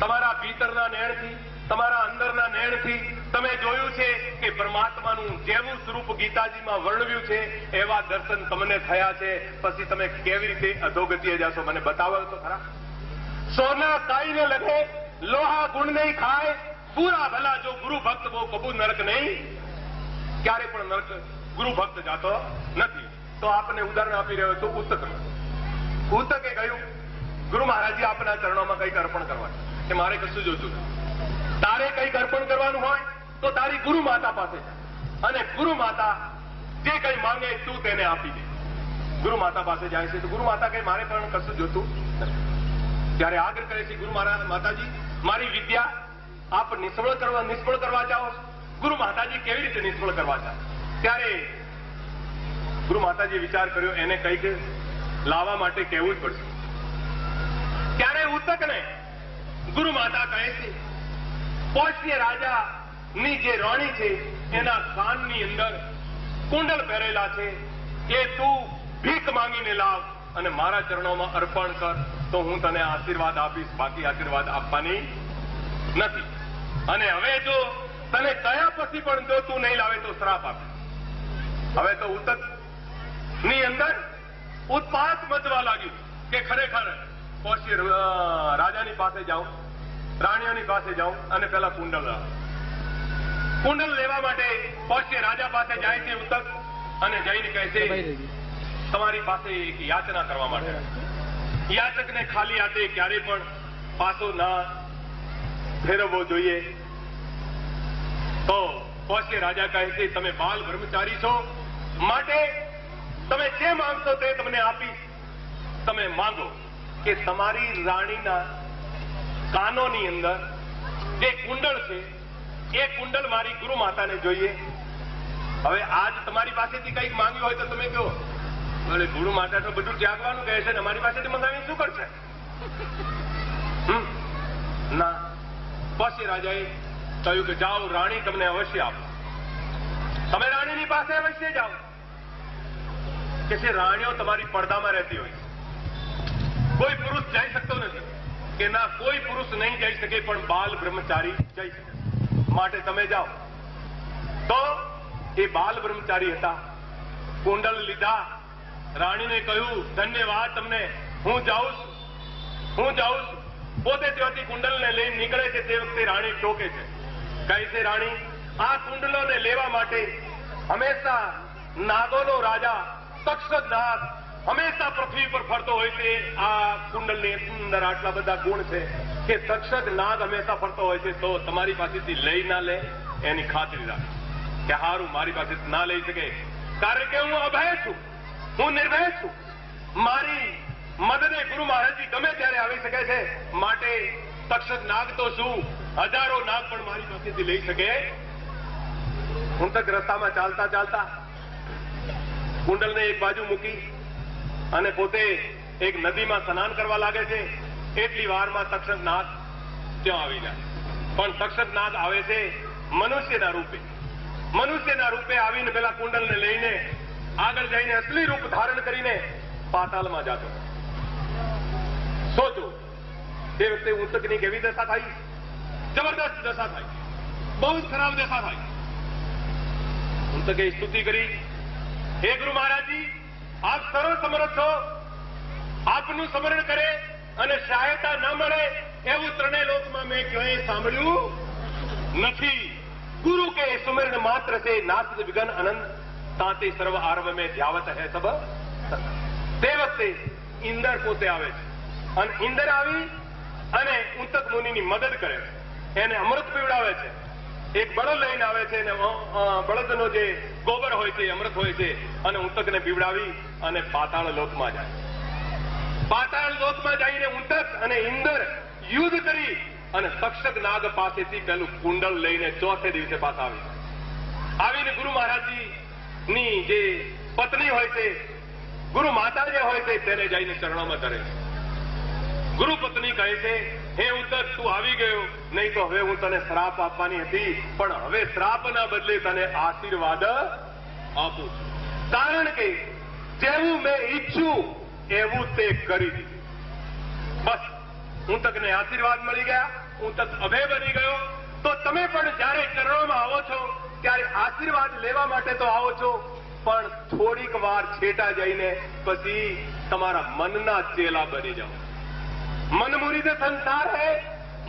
તમારા ભીતરના નેણથી, તમારા અંદરના નેણથી તમે જોયું છે કે પરમાત્માનું જેવું સ્વરૂપ ગીતાજીમાં વર્ણવ્યું છે એવા દર્શન તમને થયા છે। પછી તમે કેવી રીતે અધોગતિએ જશો મને બતાવો તો ખરા। સોના કાઈ ન લગે, લોહા ગુણ નહીં ખાય, પૂરા ભલા જો ગુરુ ભક્ત વો કબૂ નરક નહીં। ક્યારે પણ નરક ગુરુ ભક્ત જાતો નથી। તો આપને ઉદાહરણ આપી રહ્યો તો ઉતકે કહ્યું ગુરુ મહારાજજી આપના ચરણોમાં કંઈક અર્પણ કરવાનું કે મારે કશું જોતું નથી। તારે કંઈક અર્પણ કરવાનું હોય તો તારી ગુરુ માતા પાસે જા અને ગુરુ માતા જે કંઈ માંગે તું તેને આપી દે। ગુરુ માતા પાસે જાય છે તો ગુરુ માતા કહે મારે પણ કશું જોતું નથી। ત્યારે આગ્રહ કરે છે ગુરુ માતાજી મારી વિદ્યા આપ નિષ્ફળ કરવા જાઓ છો। ગુરુ માતાજી કેવી રીતે નિષ્ફળ કરવા જાઓ? ત્યારે ગુરુ માતાજી વિચાર કર્યો એને કંઈક લાવવા માટે કહેવું જ પડશે। ત્યારે ઉતકને ગુરુ માતા કહે છે પૌષ્ય રાજાની જે રાણી છે એના કાનની અંદર કુંડલ પહેરેલા છે, એ તું ભીખ માંગીને લાવ અને મારા ચરણોમાં અર્પણ કર તો હું તને આશીર્વાદ આપીશ, બાકી આશીર્વાદ આપવાની નથી। અને હવે જો તને કયા પછી પણ જો તું નહીં લાવે તો શ્રાપ આપે। હવે તો ઉતક ની અંદર ઉત્પાત મચવા લાગ્યું કે ખરેખર પૌષ્ય રાજાની પાસે જાઉં, રાણીઓની પાસે જાઉં અને પેલા કુંડલ લેવા માટે પૌષ્ય રાજા પાસે જાય છે ઉતક અને જઈને કહે છે તમારી પાસે એક યાચના કરવા માટે। યાચકને ખાલી હાથે ક્યારે પણ પાછો ના ફેરવવો જોઈએ। તો પૌષ્ય રાજા કહે છે તમે બાલ બ્રહ્મચારી છો, માટે તમે જે માંગશો તે તમને આપીશ। તમે માંગો કે તમારી રાણીના કાનોની અંદર જે કુંડળ છે એ કુંડળ મારી ગુરુ માતાને જોઈએ। હવે આજ તમારી પાસેથી કંઈક માંગ્યું હોય તો તમે કહો ભલે ગુરુ માતા તો બધું ત્યાગવાનું કહે છે ને અમારી પાસેથી મંગાવીને શું કરશે? ના, પછી રાજાએ કહ્યું કે જાઓ રાણી તમને અવશ્ય આપો। તમે રાણીની પાસે અવશ્ય જાઓ કે છે રાણીઓ તમારી પડદામાં રહેતી હોય, કોઈ પુરુષ જઈ શકતો નથી કે ના કોઈ પુરુષ નહીં જઈ શકે પણ બાલ બ્રહ્મચારી જઈ શકે, માટે તમે જાઓ। તો એ બાલ બ્રહ્મચારી હતા, કુંડલ લીધા, રાણીને કહ્યું, ધન્યવાદ તમને, હું જાઉં છું. પોતે ત્યાંથી કુંડલને લઈને નીકળે છે તે વખતે રાણી ટોકે છે. કહે છે, રાણી, આ કુંડલોને લેવા માટે હંમેશા નાગોનો રાજા તક્ષક નાગ હંમેશા પૃથ્વી પર ફરતો હોય છે. આ કુંડલની અંદર આટલા બધા ગુણ છે કે તક્ષક નાગ હંમેશા ફરતો હોય છે. તો તમારી પાસેથી લઈ ના લે એની ખાતરી રાખ કે હારું મારી પાસેથી ના લઈ શકે, કારણ કે હું અભય છું, હું નિર્ભય છું. મારી મદદે ગુરુ મહારાજજી ગમે ત્યારે આવી શકે છે. માટે તક્ષક નાગ તો શું, હજારો નાગ પણ મારી પાસેથી લઈ શકે. હું તક રસ્તામાં ચાલતા ચાલતા કુંડલને એક બાજુ મૂકી અને પોતે એક નદીમાં સ્નાન કરવા લાગે છે. એટલી વારમાં તક્ષક નાગ ત્યાં આવી જાય. પણ તક્ષક નાગ આવે છે મનુષ્યના રૂપે. મનુષ્યના રૂપે આવીને પેલા કુંડલને લઈને આગળ જઈને અસલી રૂપ ધારણ કરીને પાતાળમાં જતો. સોચો, તે વખતે ઉંતકની કેવી દશા થાય? જબરદસ્ત દશા થાય, બહુ જ ખરાબ દશા થાય. ઉંતકે સ્તુતિ કરી, હે ગુરુ મહારાજજી, આપ સર્વ સમર્થ છો, આપનું સ્મરણ કરે અને સહાયતા ન મળે એવું ત્રણેય લોકમાં મેં ક્યાંય સાંભળ્યું નથી. ગુરુ કે સુમિરણ માત્ર સે નાસ્ત વિઘ્ન અનંત તાતે સર્વ આરવ મેં ધ્યાવત હૈ સબ. તે વખતે ઇન્દર પોતે આવે છે અને ઇન્દર આવી અને ઉંતક મુનિની મદદ કરે છે. એને અમૃત પીવડાવે છે. એક બળદ લઈને આવે છે અને બળદનો જે ગોબર હોય છે અમૃત હોય છે અને ઉંતકને પીવડાવી અને પાતાળ લોકમાં જાય. પાતાળ લોકમાં જઈને ઉંતક અને ઇન્દર યુદ્ધ કરી અને તક્ષક નાગ પાસેથી પેલું કુંડલ લઈને ચોથે દિવસે પાછા આવીને ગુરુ મહારાજજી ની જે પત્ની હોય છે, ગુરુ માતા જે હોય છે તેને જઈને ચરણોમાં ધરે. ગુરુ પત્ની કહે છે, હે ઉંતક, તું આવી ગયો, નહીં તો હવે હું તને શ્રાપ આપવાની હતી, પણ હવે શ્રાપના બદલે તને આશીર્વાદ આપું. કારણ કે જેવું મેં ઈચ્છું એવું તે કરી દીધું. બસ ઉંતકને આશીર્વાદ મળી ગયા, ઉંતક અભય બની ગયો. તો તમે પણ જયારે ચરણોમાં આવો છો ત્યારે આશીર્વાદ લેવા માટે તો આવો છો, પણ થોડીક વાર છેટા જઈને પછી તમારા મનના ચેલા બની જાઓ. मन मुरीद संसार है,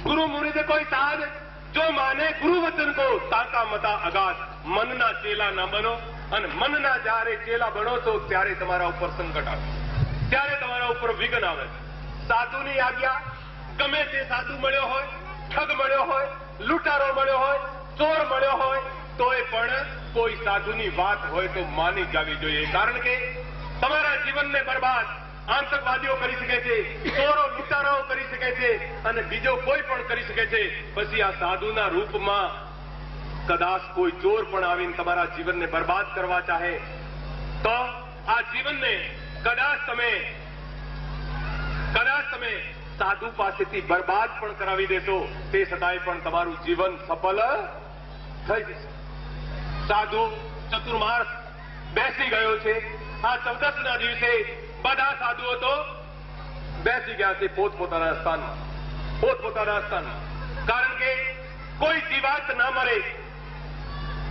गुरु मुरीद कोई साध, जो माने गुरु वचन को ताका मता अगाध. મનના ચેલા ના બનો, અને મનના જ્યારે ચેલા બનો છો ત્યારે તમારા ઉપર સંકટ આવે, ત્યારે તમારા ઉપર વિઘ્ન આવે. સાધુની આજ્ઞા, ગમે તે સાધુ મળ્યો હોય, ઠગ મળ્યો હોય, લૂંટારો મળ્યો હોય, ચોર મળ્યો હોય, તોય પણ કોઈ સાધુની વાત હોય તો માની જવી જોઈએ. કારણ કે તમારા જીવનને બરબાદ આતંકવાદીઓ કરી શકે છે, ચોરો લૂંટારાઓ કરી શકે છે અને બીજો કોઈ પણ કરી શકે છે. પછી આ સાધુના રૂપમાં કદાચ કોઈ ચોર પણ આવીને તમારા જીવનને બરબાદ કરવા ચાહે તો આ જીવનને કદાચ તમે સાધુ પાસેથી બરબાદ પણ કરાવી દેશો, તે છતાંય પણ તમારું જીવન સફળ થઈ જશે. સાધુ ચતુર્માસ બેસી ગયો છે. આ 14ના દિવસે બધા સાધુઓ તો બેસી ગયા છે પોતપોતાના સ્થાનમાં. કારણ કે કોઈ જીવાત ના મરે,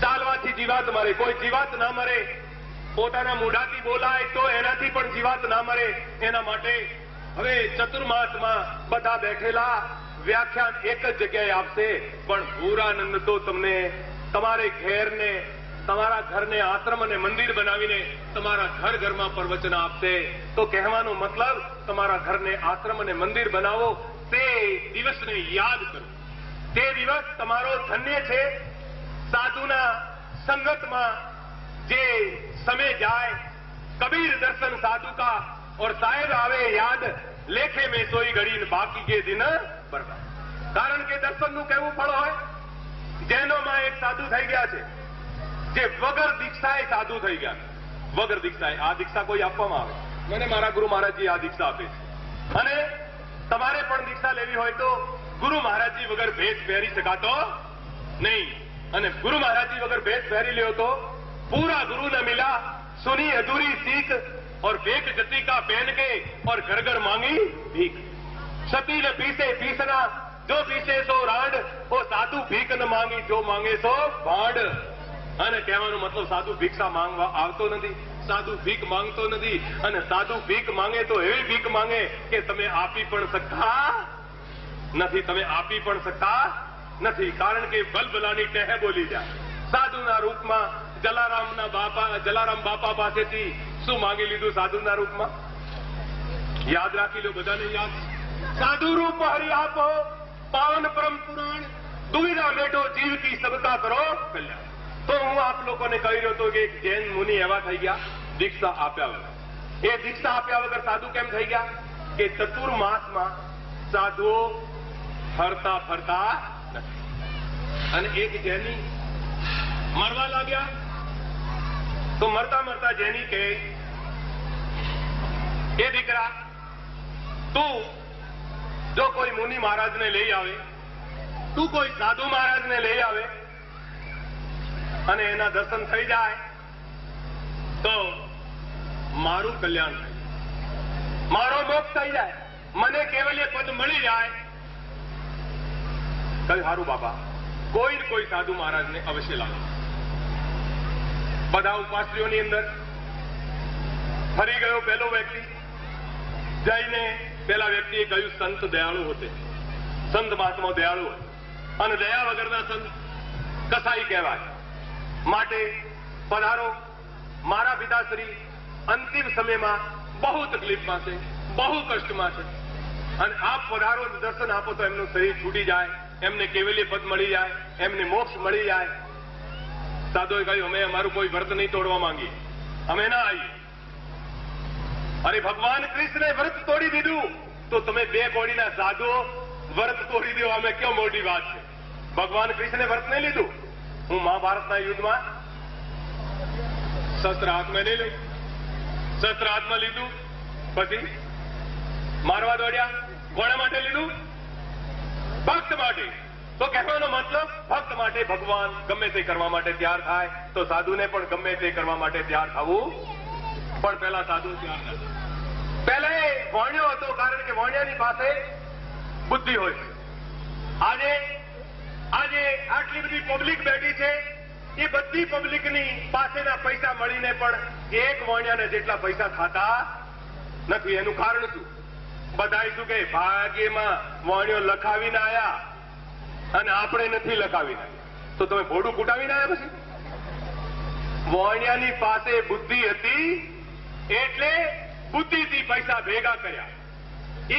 ચાલવાથી જીવાત મરે, કોઈ જીવાત ના મરે, પોતાના મોઢાથી બોલાય તો એનાથી પણ જીવાત ના મરે. એના માટે હવે ચતુર્માસમાં બધા બેઠેલા વ્યાખ્યાન એક જ જગ્યાએ આપશે, પણ ભૂરાનંદ તો તમને તમારે ઘેરને, તમારા ઘરને આશ્રમ અને મંદિર બનાવીને તમારા ઘરમાં પ્રવચન આપશે. તો કહેવાનો મતલબ, તમારા ઘરને આશ્રમ અને મંદિર બનાવો, તે દિવસને યાદ કરો. તે દિવસ તમારો ધન્ય છે. સાધુના સંગતમાં જે સમય જાય, કબીર દર્શન સાધુ કા और साहेब आवे याद, लेखे में सोई घड़ी बाकी के दिन बरबाद. કારણ કે દર્શનનું કેવું ફળ હોય? જેનોમાં એક સાધુ થઈ ગયા છે, જે વગર દીક્ષાએ સાધુ થઈ ગયા. વગર દીક્ષાએ. આ દીક્ષા કોઈ આપવામાં આવે, મને મારા ગુરુ મહારાજજી આ દીક્ષા આપે છે. અને તમારે પણ દીક્ષા લેવી હોય તો ગુરુ મહારાજજી વગર ભેટ પહેરી શકાતો નહીં. અને ગુરુ મહારાજજી વગર ભેટ પહેરી લ્યો તો પૂરા ગુરુ ને મિલા, સુની અધूरी सीख और बेक जती का पहन के और घर घर मांगी भीख. सती ने पीसे पीसना, जो पीसे सो रांड, वो साधु भीख न मांगी, जो मांगे सो भांड. અને કહેવાનો મતલબ સાધુ ભિક્ષા માંગવા આવતો નથી, સાધુ ભીખ માંગતો નથી, અને સાધુ ભીખ માંગે તો એવી ભીખ માંગે કે તમે આપી પણ શકતા નથી, તમે આપી પણ શકતા નથી, કારણ કે બલબલાની ટેહે બોલી જાય. સાધુના રૂપમાં જલારામ બાપા પાસેથી શું માંગી લીધું? સાધુના રૂપમાં યાદ રાખી લો, બધાને યાદ. સાધુ રૂપ હરિ આપો, પાવન પરમ પુરાણ, દુવિધા મેટો જીવ કી સબકા કરો કલ્યાણ. તો હું આપ લોકોને કહી રહ્યો હતો કે જૈન મુનિ એવા થઈ ગયા દીક્ષા આપ્યા વગર. એ દીક્ષા આપ્યા વગર સાધુ કેમ થઈ ગયા? કે ચતુર્માસમાં સાધુઓ ફરતા ફરતા નથી. અને એક જૈની મરવા લાગ્યા, તો મરતા મરતા જૈની કે એ દીકરા, તું જો કોઈ મુનિ મહારાજને લઈ આવે, તું કોઈ સાધુ મહારાજને લઈ આવે અને એના દર્શન થઈ જાય તો મારું કલ્યાણ થાય, મારો મોક્ષ થઈ જાય, મને કેવલ્ય પદ મળી જાય. કઈ સારું બાપા, કોઈ ને કોઈ સાધુ મહારાજને અવશ્ય લાવે. બધા ઉપાશ્રીઓની અંદર ફરી ગયો પહેલો વ્યક્તિ, જઈને પેલા વ્યક્તિએ કહ્યું સંત દયાળુ હોતે, સંત મહાત્મા દયાળુ હોય, અને દયા વગરના સંત કસાઈ કહેવાય. માટે પધારો, મારા પિતાશ્રી અંતિમ સમયમાં બહુ તકલીફમાં છે, બહુ કષ્ટમાં છે, અને આપ પધારો, દર્શન આપો તો એમનું શરીર છૂટી જાય, એમને કેવલ્ય પદ મળી જાય, એમને મોક્ષ મળી જાય. સાધુએ કહ્યું અમે અમારું કોઈ વ્રત નહીં તોડવા માંગીએ, અમે ના આવીએ. અરે ભગવાન કૃષ્ણે વ્રત તોડી દીધું તો તમે બે કોડીના સાધુઓ વ્રત તોડી દો, અમે ક્યાં મોટી વાત છે? ભગવાન કૃષ્ણે વ્રત નહીં લીધું. હું મહાભારતના યુદ્ધમાં શસ્ત્ર હાથમાં નહીં લઈ, શસ્ત્ર હાથમાં લીધું, પછી મારવા દોડ્યા. કોના માટે લીધું? ભક્ત માટે. તો કહેવાનો મતલબ ભક્ત માટે ભગવાન ગમે તે કરવા માટે તૈયાર થાય, તો સાધુને પણ ગમે તે કરવા માટે તૈયાર થવું. પણ પહેલા સાધુ તૈયાર નથી. પહેલા એ વાણ્યો હતો, કારણ કે વાણિયાની પાસે બુદ્ધિ હોય. આજે આટલી બધી પબ્લિક બેઠી છે, એ બધી પબ્લિકની પાસેના પૈસા મળીને પણ એક વાણિયાને જેટલા પૈસા થતા નથી. એનું કારણ શું? બધાય શું કે ભાગ્યમાં વાણિયો લખાવીને આયા અને આપણે નથી લખાવીને આવ્યા. તો તમે ભોડું કુટાવીને આવ્યા? પછી વાણિયાની પાસે બુદ્ધિ હતી એટલે બુદ્ધિથી પૈસા ભેગા કર્યા.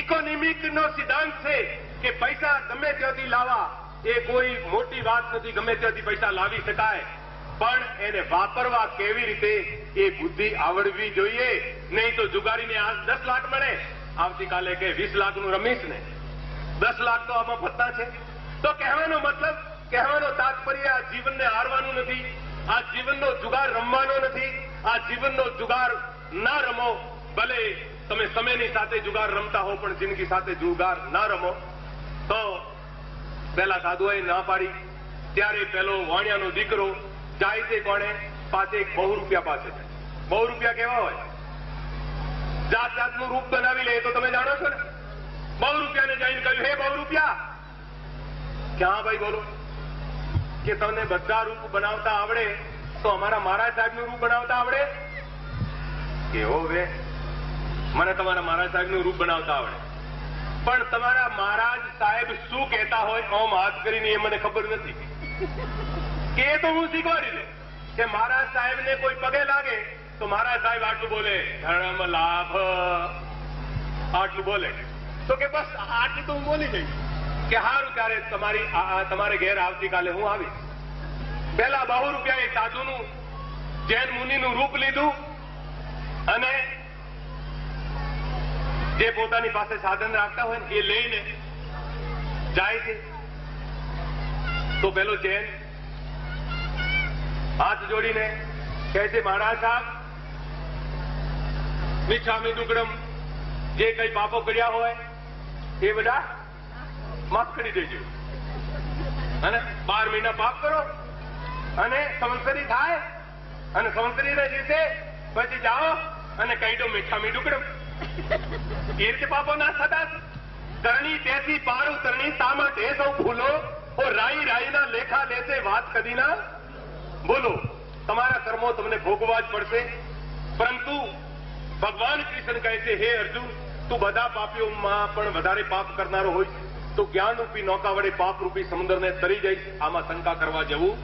ઇકોનોમિકનો સિદ્ધાંત છે કે પૈસા ગમે ત્યાંથી લાવવા એ કોઈ મોટી વાત નથી, ગમે ત્યાંથી પૈસા લાવી શકાય, પણ એને વાપરવા કેવી રીતે એ બુદ્ધિ આવડવી જોઈએ. નહીં તો જુગારીને આજ 10 લાખ મળે, આવતીકાલે કે 20 લાખનું રમીશ ને 10 લાખ તો આમાં ફરતા છે. તો કહેવાનો મતલબ, કહેવાનો તાત્પર્ય આ જીવનને હારવાનું નથી, આ જીવનનો જુગાર રમવાનો નથી. આ જીવનનો જુગાર ના રમો. ભલે તમે સમયની સાથે જુગાર રમતા હો, પણ જિંદગી સાથે જુગાર ના રમો. તો પેલા સાધુએ ના પાડી. ત્યારે પેલો વાણિયાનો દીકરો જાય છે કોણે પાસે? બહુ રૂપિયા પાસે છે. બહુ રૂપિયા કેવા હોય? જાત જાતનું રૂપ બનાવી લે. તો તમે જાણો છો ને. બહુ રૂપિયાને જઈને કહ્યું, હે બહુ રૂપિયા, ક્યાં ભાઈ બોલો કે તમને બધા રૂપ બનાવતા આવડે, તો અમારા મહારાજ સાહેબનું રૂપ બનાવતા આવડે? કેવો વે, મને તમારા મહારાજ સાહેબનું રૂપ બનાવતા આવડે, પણ તમારા મહારાજ સાહેબ શું કહેતા હોય ઓમ હાથ કરીને એ મને ખબર નથી. કે તો હું શીખવાડી દે કે મહારાજ સાહેબને કોઈ પગે લાગે તો મહારાજ સાહેબ આટલું બોલે, ધર્મ લાભ, આટલું બોલે. તો કે બસ આટલું તો હું બોલી જઈશ કે હારું, ત્યારે તમારે ઘેર આવતીકાલે હું આવીશ. પહેલા બહુ રૂપિયા સાધુનું, જૈન મુનિનું રૂપ લીધું, અને જે પોતાની પાસે સાધન રાખતા હોય ને એ લઈને જાય છે. તો પેલો જૈન હાથ જોડીને કહે છે, મહારાજ સાહેબ, મીઠામી દુકડમ જે કઈ પાપો કર્યા હોય એ બધા માફ કરી દેજો, અને 12 મહિના પાપ કરો, અને સંવત્સરી થાય, અને સંવત્સરીના દિવસે પછી જાઓ અને કહી દો મીઠામી દુકડમ. એ રીતે પાપો ના થતા. તરણી તેથી પાર ઉતરણી તામાં તે સૌ ભૂલો, ઓ રાઈ રાઈના લેખા લેશે વાત કદી ના બોલો. તમારા કર્મો તમને ભોગવવા જ પડશે. પરંતુ ભગવાન કૃષ્ણ કહે છે, હે અર્જુન, તું બધા પાપીઓમાં પણ વધારે પાપ કરનારો હોય તો જ્ઞાનરૂપી નૌકા વડે પાપરૂપી સમુદ્રને તરી જઈશ. આમાં શંકા કરવા જેવું.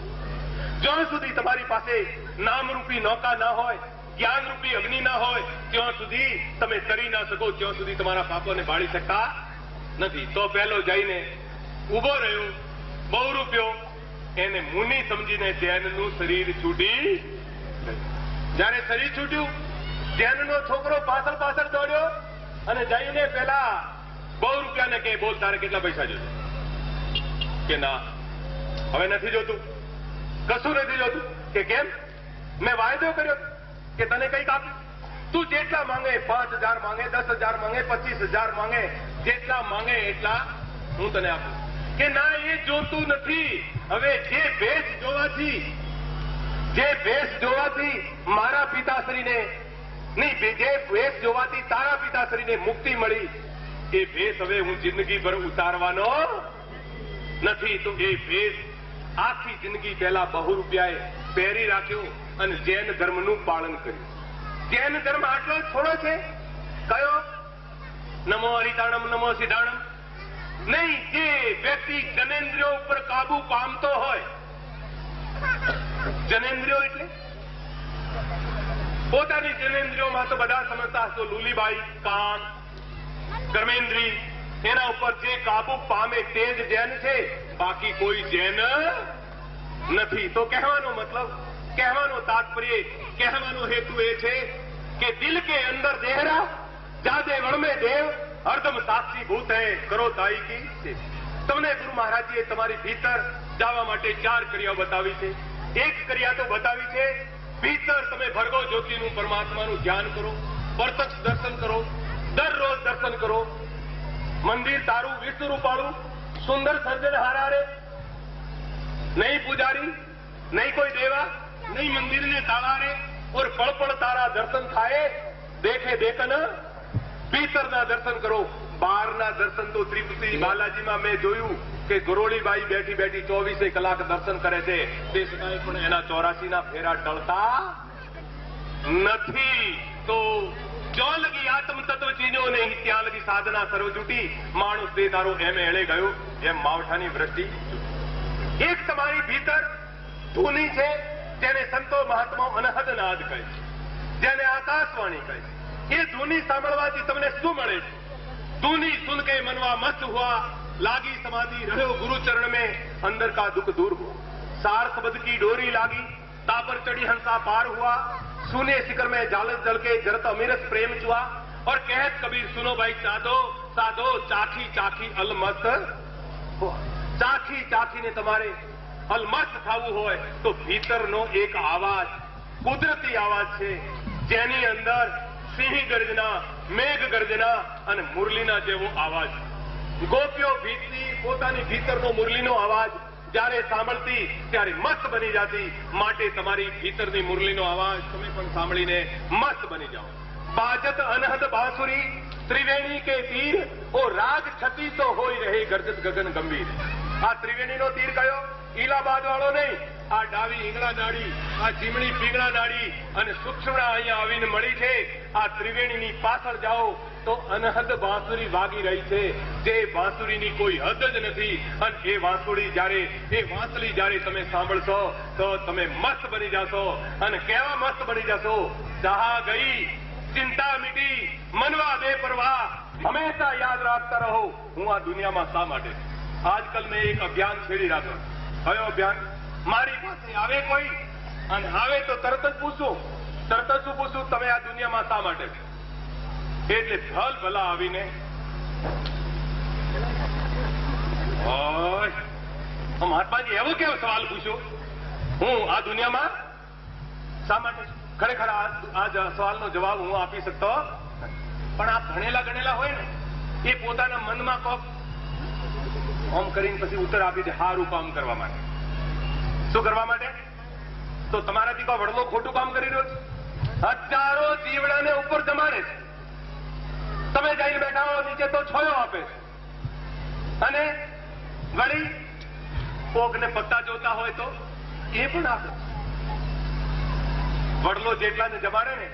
જ્યાં સુધી તમારી પાસે નામરૂપી નૌકા ના હોય, જ્ઞાનરૂપી અગ્નિ ના હોય, ત્યાં સુધી તમે તરી ના શકો, ત્યાં સુધી તમારા પાપોને બાળી શકતા નથી. તો પહેલો જઈને ઉભો રહ્યો, બહુ રૂપિયો, એને મુનિ સમજીને જૈનનું શરીર છૂટી. જયારે શરીર છૂટ્યું, જૈનનો છોકરો પાછળ પાછળ દોડ્યો અને જઈને પેલા બહુ રૂપિયાને કે, બોલ તારે કેટલા પૈસા જોશે? કે ના, હવે નથી જોતું, કશું નથી જોતું. કે કેમ? મેં વાયદો કર્યો કે તને કઈક આપ્યું. તું જેટલા માંગે, 5,000 માંગે, 10,000 માંગે, 25,000 માંગે, જેટલા માંગે એટલા હું તને આપું. કે ના, એ જોતું નથી. હવે જે ભેસ જોવાથી મારા પિતાશ્રીને નહીં, જે ભેસ જોવાથી તારા પિતાશ્રીને મુક્તિ મળી, એ ભેસ હવે હું જિંદગીભર ઉતારવાનો નથી. તો એ ભેસ આખી જિંદગી પહેલા બહુ રૂપિયાએ પહેરી રાખ્યો અને જૈન ધર્મનું પાલન કર્યું. જૈન ધર્મ આટલો જ થોડો છે? કયો? નમો હરિતાણમ નમો સિદ્ધાણમ નહીં. જે વ્યક્તિ જનેન્દ્રિયો ઉપર કાબુ પામતો હોય, જનેન્દ્રિયો એટલે પોતાની જનેન્દ્રિયોમાં તો બધા સમજતા હશો, લુલીબાઈ, કામ, કર્મેન્દ્રી, એના ઉપર જે કાબુ પામે તે જ જૈન છે, બાકી કોઈ જૈન નથી. તો કહેવાનો મતલબ, કહેવાનો તાત્પર્ય, કહેવાનો હેતુ એ છે કે દિલ કે અંદર દેહરા, જાદે વણ में દેવ, હરદમ સાક્ષી ભૂત હૈ, કરો તાઈ કી સેવ. તમને ગુરુ મહારાજીએ તમારી ભીતર જવા માટે 4 ક્રિયાઓ બતાવી છે. એક ક્રિયા તો બતાવી છે, ભીતર તમે ભર્ગો જ્યોતિનું પરમાત્માનું ધ્યાન કરો, પ્રત્યક્ષ દર્શન કરો, દરરોજ દર્શન કરો. મંદિર તારું વિષ્ણુ રૂપાળું સુંદર સર્જન હારારે, નહીં પૂજારી, નહીં કોઈ દેવા, નહીં મંદિરને તાળારે, और पड़ पड़ तारा दर्शन थाए, देखे देखन ભીતરના દર્શન કરો. બહારના દર્શન તો ત્રિપુટી બાલાજીમાં મેં જોયું કે ગરોળીબાઈ બેઠી બેઠી 24 કલાક દર્શન કરે છે, તે છતાંય પણ એના 84 ફેરા ટળતા નથી. તો જ્યાં લગી આત્મ તત્વ ચીન્યો નહીં, ત્યાં લગી સાધના સર્વ જૂટી. માણસ તે તારો એમ એળે ગયો એમ માવઠાની વૃષ્ટિ. એક તમારી ભીતર ધૂની છે, જેને સંતો મહાત્માઓ અનહદ નાદ કહે છે, જેને આકાશવાણી કહે છે. એ ધૂની સાંભળવાથી તમને શું મળે છે? ધૂની સુન કે મનવા મસ્ત હુआ, लागी समाधि रहो गुरु चरण में, अंदर का दुख दूर हुआ. सार शब्द की डोरी लागी, तापर चढ़ी हंसा पार हुआ. सुने शिखर में जालस जल के जरत अमीरस प्रेम चुआ. और कहत कबीर सुनो भाई साधो साधो, चाखी चाखी अलमस्त हुआ. ચાખી ચાખીને તમારે અલમસ્ત થવું હોય તો ભીતરનો એક આવાજ, કુદરતી આવાજ છે, જેની અંદર સિંહ ગર્જના, મેઘ ગર્જના અને મુરલીના જેવો આવાજ. ગોપીઓ પોતાની ભીતરનો મુરલીનો અવાજ જ્યારે સાંભળતી ત્યારે મસ્ત બની જતી. માટે તમારી ભીતરની મુરલીનો અવાજ તમે પણ સાંભળીને મસ્ત બની જાઓ. બાજત અનહદ બાંસુરી, ત્રિવેણી કે તીર, ઓ રાગ છતી તો હોઈ રહે ગર્જત ગગન ગંભીર. આ ત્રિવેણીનો તીર કયો? ઈલાબાદ વાળો નહીં, આ ડાવી ઈંગળા નાડી, આ ચીમણી પીંગળા નાડી અને સૂક્ષ્મણા અહીંયા આવીને મળી છે. આ ત્રિવેણીની પાછળ જાઓ તો અનહદ બાંસુરી વાગી રહી છે, જે બાંસુરીની કોઈ હદ જ નથી. અને એ વાંસળી જ્યારે તમે સાંભળશો તો તમે મસ્ત બની જશો. અને કેવા મસ્ત બની જશો? ચાહા ગઈ, ચિંતા મીટી, મનવા બેપરવાહ, હંમેશા યાદ રાખતા રહો હું આ દુનિયામાં શા માટે. આજકાલ મેં એક અભિયાન છેડી રાખ્યો. કયો અભિયાન? મારી પાસે આવે કોઈ અને આવે તો તરત જ પૂછું, તમે આ દુનિયામાં શા માટે? એટલે ભલ ભલા આવીને મહાત્માજી એવો કેવો સવાલ પૂછ્યો, હું આ દુનિયામાં શા માટે? ખરેખર આ સવાલનો જવાબ હું આપી શકતો, પણ આ ભણેલા હોય ને એ પોતાના મનમાં કોક ઓમ કરીને પછી ઉત્તર આપી દે, સારું કામ કરવા માટે. શું કરવા માટે? તો તમારાથી કોઈ વડલો ખોટું કામ કરી રહ્યો છે? હજારો જીવડાને ઉપર જમાડે છે, તમે જઈને બેઠા હો નીચે તો છોયો આપે છે. અને વળી કોકને પત્તા જોતા હોય તો એ પણ આપે. વડલો જેટલાને જમાડે ને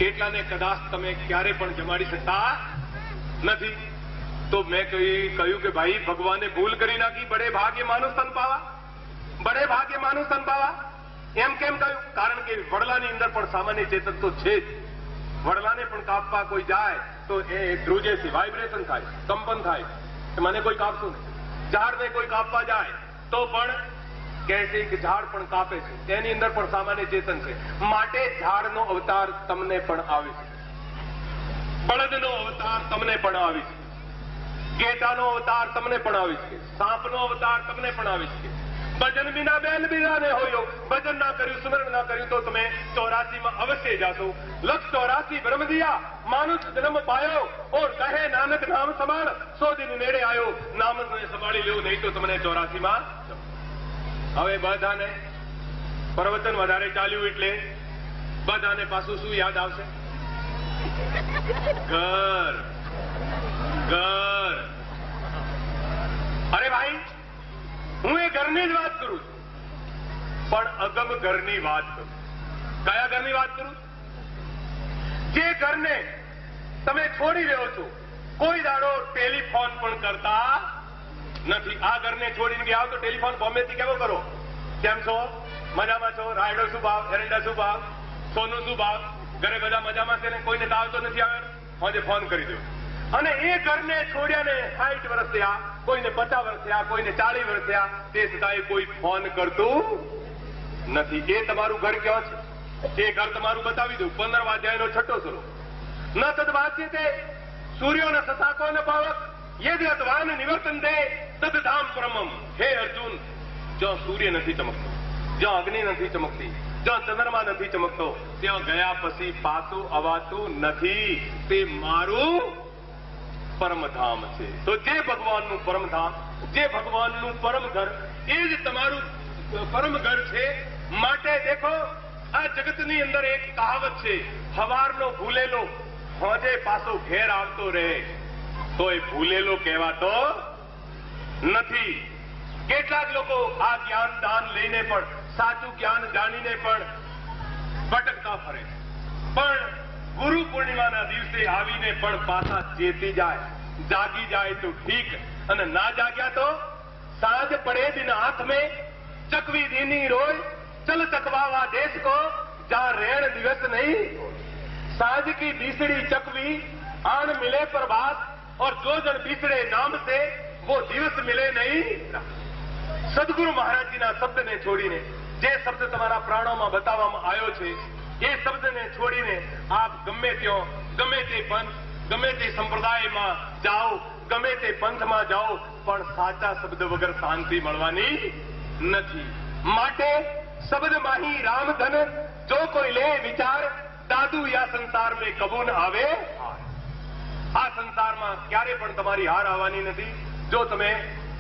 એટલાને કદાચ તમે ક્યારે પણ જમાડી શકતા નથી. તો મેં કહ્યું કે ભાઈ ભગવાને ભૂલ કરી નાખી, બડે ભાગ્ય માનું તન પાવા, બડે ભાગ્ય માનું તન પાવા. એમ કેમ કહ્યું? કારણ કે વડલાની અંદર પણ સામાન્ય ચેતન તો છે જ. વડલાને પણ કાપવા કોઈ જાય તો એ ધ્રુજે છે, વાઇબ્રેશન થાય, કંપન થાય કે મને કોઈ કાપતું નહીં. ઝાડને કોઈ કાપવા જાય તો પણ કહે છે કે ઝાડ પણ કાપે છે, તેની અંદર પણ સામાન્ય ચેતન છે. માટે ઝાડનો અવતાર તમને પણ આવે છે, બળદનો અવતાર તમને પણ આવે છે, ઘેટાનો અવતાર તમને પણ આવી શકે, સાપનો અવતાર તમને પણ આવી શકે. ભજન વિના બેન બીજા ને હોયો, ભજન ના કર્યું, સ્મરણ ના કર્યું તો તમે 84 માં અવશ્ય જાશો. લક્ષ 84 બ્રહ્મ દિયા, માનુષ જન્મ પાયો, ઓર કહે નાનક નામ સંભાળ, 100 દિન નેડે આયો, નામ સંભાળી લેવું, નહીં તો તમને 84 માં. હવે બધાને પ્રવચન વધારે ચાલ્યું એટલે બધાને પાછું શું યાદ આવશે? ઘર, ઘર. અરે ભાઈ, હું એ ઘરની જ વાત કરું છું, પણ અગમ ઘરની વાત કરું. કયા ઘરની વાત કરું? જે ઘરને તમે છોડી રહ્યો છો, કોઈ દાડો ટેલિફોન પણ કરતા નથી. આ ઘરને છોડીને ગયા તો ટેલિફોન બોમ્બેથી કેવો કરો? કેમ છો? મજામાં છો? રાયડો શું ભાવ? એરંડા શું ભાવ? સોનું શું ભાવ? ઘરે બધા મજામાં છે ને? કોઈને તાવ તો નથી આવે? આજે ફોન કરી દો. અને એ ઘરને છોડ્યાને 60 વર્ષ થયા, કોઈને 50 વર્ષ થયા, કોઈને 40 વર્ષ થયા, તે છતાંય કોઈ ફોન કરતું નથી. એ તમારું ઘર ક્યાં છે? એ ઘર તમારું બતાવી દઉં. 15 અધ્યાયનો 6 શ્લોક. ન તદ્વાચ્યતે સૂર્યો ન સતાકો ન પાવક, યદ અદ્વાન નિવર્તન દે તદ ધામ પરમમ. હે અર્જુન, જ્યાં સૂર્ય નથી ચમકતો, જ્યાં અગ્નિ નથી ચમકતી, જ્યાં ચંદ્રમા નથી ચમકતો, ત્યાં ગયા પછી પાછું અવાતું નથી. તે મારું પરમધામ છે. તો જે ભગવાનનું પરમધામ, જે ભગવાનનું પરમ ઘર, એ જ તમારું પરમ ઘર છે. માટે દેખો, આ જગતની અંદર એક કહાવત છે, હવારનો ભૂલેલો હોજે પાછો ઘેર આવતો રહે, તો એ ભૂલેલો કહેવાતો નથી. કેટલાક લોકો આ જ્ઞાન દાન લઈને પણ, સાચું જ્ઞાન જાણીને પણ ભટકતા ફરે, પણ ગુરુ પૂર્ણિમાના દિવસે આવીને પણ પાછા ચેતી જાય. જાગી જાય તો ઠીક, અને ના જાગ્યા તો સાંજ પડે દિન હાથ में चकवी दीनी रोय, चल चकवावा देश को जहां रेण दिवस नहीं. साँझ की बीसड़ी चकवी आन मिले प्रभात, और जो जन बीसड़े नाम से वो દિવસ મિલે નહીં. સદગુરુ મહારાજજીના શબ્દને છોડીને, જે શબ્દ તમારા પ્રાણોમાં બતાવવામાં આવ્યો છે, એ શબ્દને છોડીને આપ ગમે ત્યાં, ગમે તે પંથ, ગમે તે સંપ્રદાયમાં જાઓ, ગમે તે પંથમાં જાઓ, પણ સાચા શબ્દ વગર શાંતિ મળવાની નથી. માટે શબ્દ માહી રામ ધન, જો કોઈ લે વિચાર, દાદુ યા સંસાર મેં કબૂ ન આવે. આ સંસારમાં ક્યારે પણ તમારી હાર આવવાની નથી, જો તમે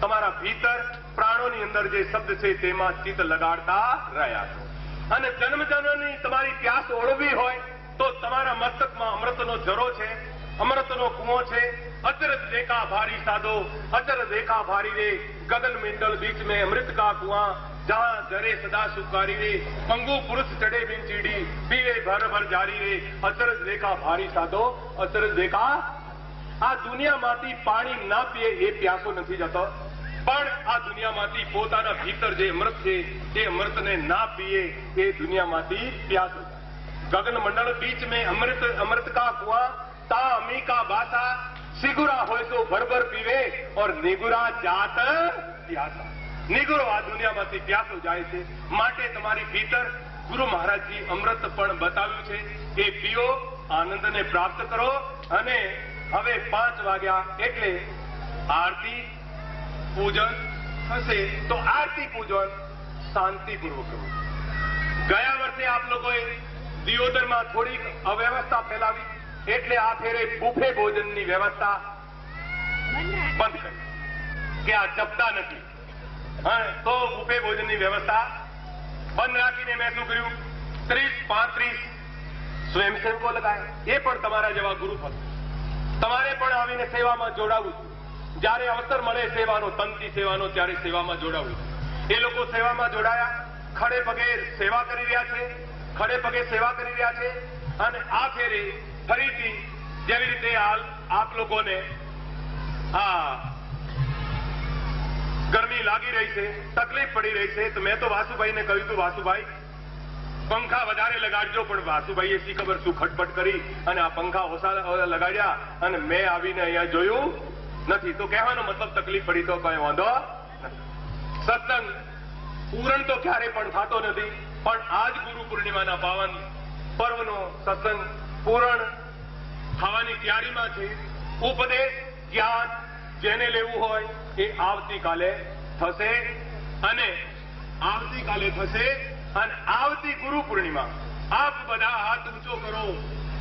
તમારા ભીતર પ્રાણોની અંદર જે શબ્દ છે તેમાં ચિત્ત લગાડતા રહ્યા છો. અને જન્મ જન્મની તમારી પ્યાસ ઓળવી હોય તો તમારા મસ્તકમાં અમૃતનો ઝરો છે, અમૃતનો કુવો છે. અચરજ देखा भारी साधो, अचरज देखा भारी रे, गगन मंडल बीच में अमृत का कुआं, जहां जरे सदा सुखारी रे, पंगु पुरुष चढ़े बिन चीड़ी, पीवे भर भर जारी रे. अचरज देखा भारी साधो, अचरज देखा. આ દુનિયામાંથી પાણી ના પીએ એ પ્યાસો નથી જતો, પણ આ દુનિયામાંથી પોતાના ભીતર જે અમૃત છે એ અમૃતને ના પીએ એ દુનિયામાંથી પ્યાસો. ગગન મંડળ બીચ में अमृत, अमृत का कुआं, ता अमी का बासा, सिगुरा હોય તો ભરભર પીવે, और નિગુરા જાત પ્યાસા. નિગુરો આ દુનિયામાંથી પ્યાસો જાય છે. માટે તમારી ભીતર ગુરુ મહારાજજી અમૃત પણ બતાવ્યું છે, એ પીઓ, આનંદને પ્રાપ્ત કરો. અને હવે 5 વાગ્યા એટલે આરતી પૂજન થશે, તો આરતી પૂજન શાંતિપૂર્વક કરવું. ગયા વર્ષે આપ લોકોએ દિયોદરમાં થોડીક અવ્યવસ્થા ફેલાવી, એટલે આ ફેરે બુફે ભોજનની વ્યવસ્થા બંધ કરી કે આ જપતા નથી. તો બુફે ભોજનની વ્યવસ્થા બંધ રાખીને મેં શું કર્યું, 30-35 સ્વયંસેવકો લગાયા. એ પણ તમારા જેવા ગુરુ ફળ. તમારે પણ આવીને સેવામાં જોડાવું. જયારે અવસર મળે સેવાનો, તનથી સેવાનો, ત્યારે સેવામાં જોડાવું. એ લોકો સેવામાં જોડાયા, ખડે પગે સેવા કરી રહ્યા છે, ખડે પગે સેવા કરી રહ્યા છે. અને આ ફેરે ફરીથી જેવી રીતે હાલ આપ લોકોને ગરમી લાગી રહી છે, તકલીફ પડી રહી છે, તો મેં તો વાસુભાઈને કહ્યું હતું, વાસુભાઈ પંખા વધારે લગાડજો, પણ વાસુભાઈએ શી ખબર શું ખટપટ કરી અને આ પંખા ઓછા લગાડ્યા અને મેં આવીને અહીંયા જોયું નથી. તો કહેવાનો મતલબ તકલીફ પડી તો કઈ વાંધો નથી. સત્સંગ પૂરણ તો ક્યારે પણ થતો નથી, પણ આજ ગુરુ પૂર્ણિમાના પાવન પર્વનો સત્સંગ પૂરણ થવાની તૈયારીમાં છે. ઉપદેશ જ્ઞાન જેને લેવું હોય એ આવતીકાલે થશે અને આવતી ગુરુ પૂર્ણિમા આપ બધા હાથ ઊંચો કરો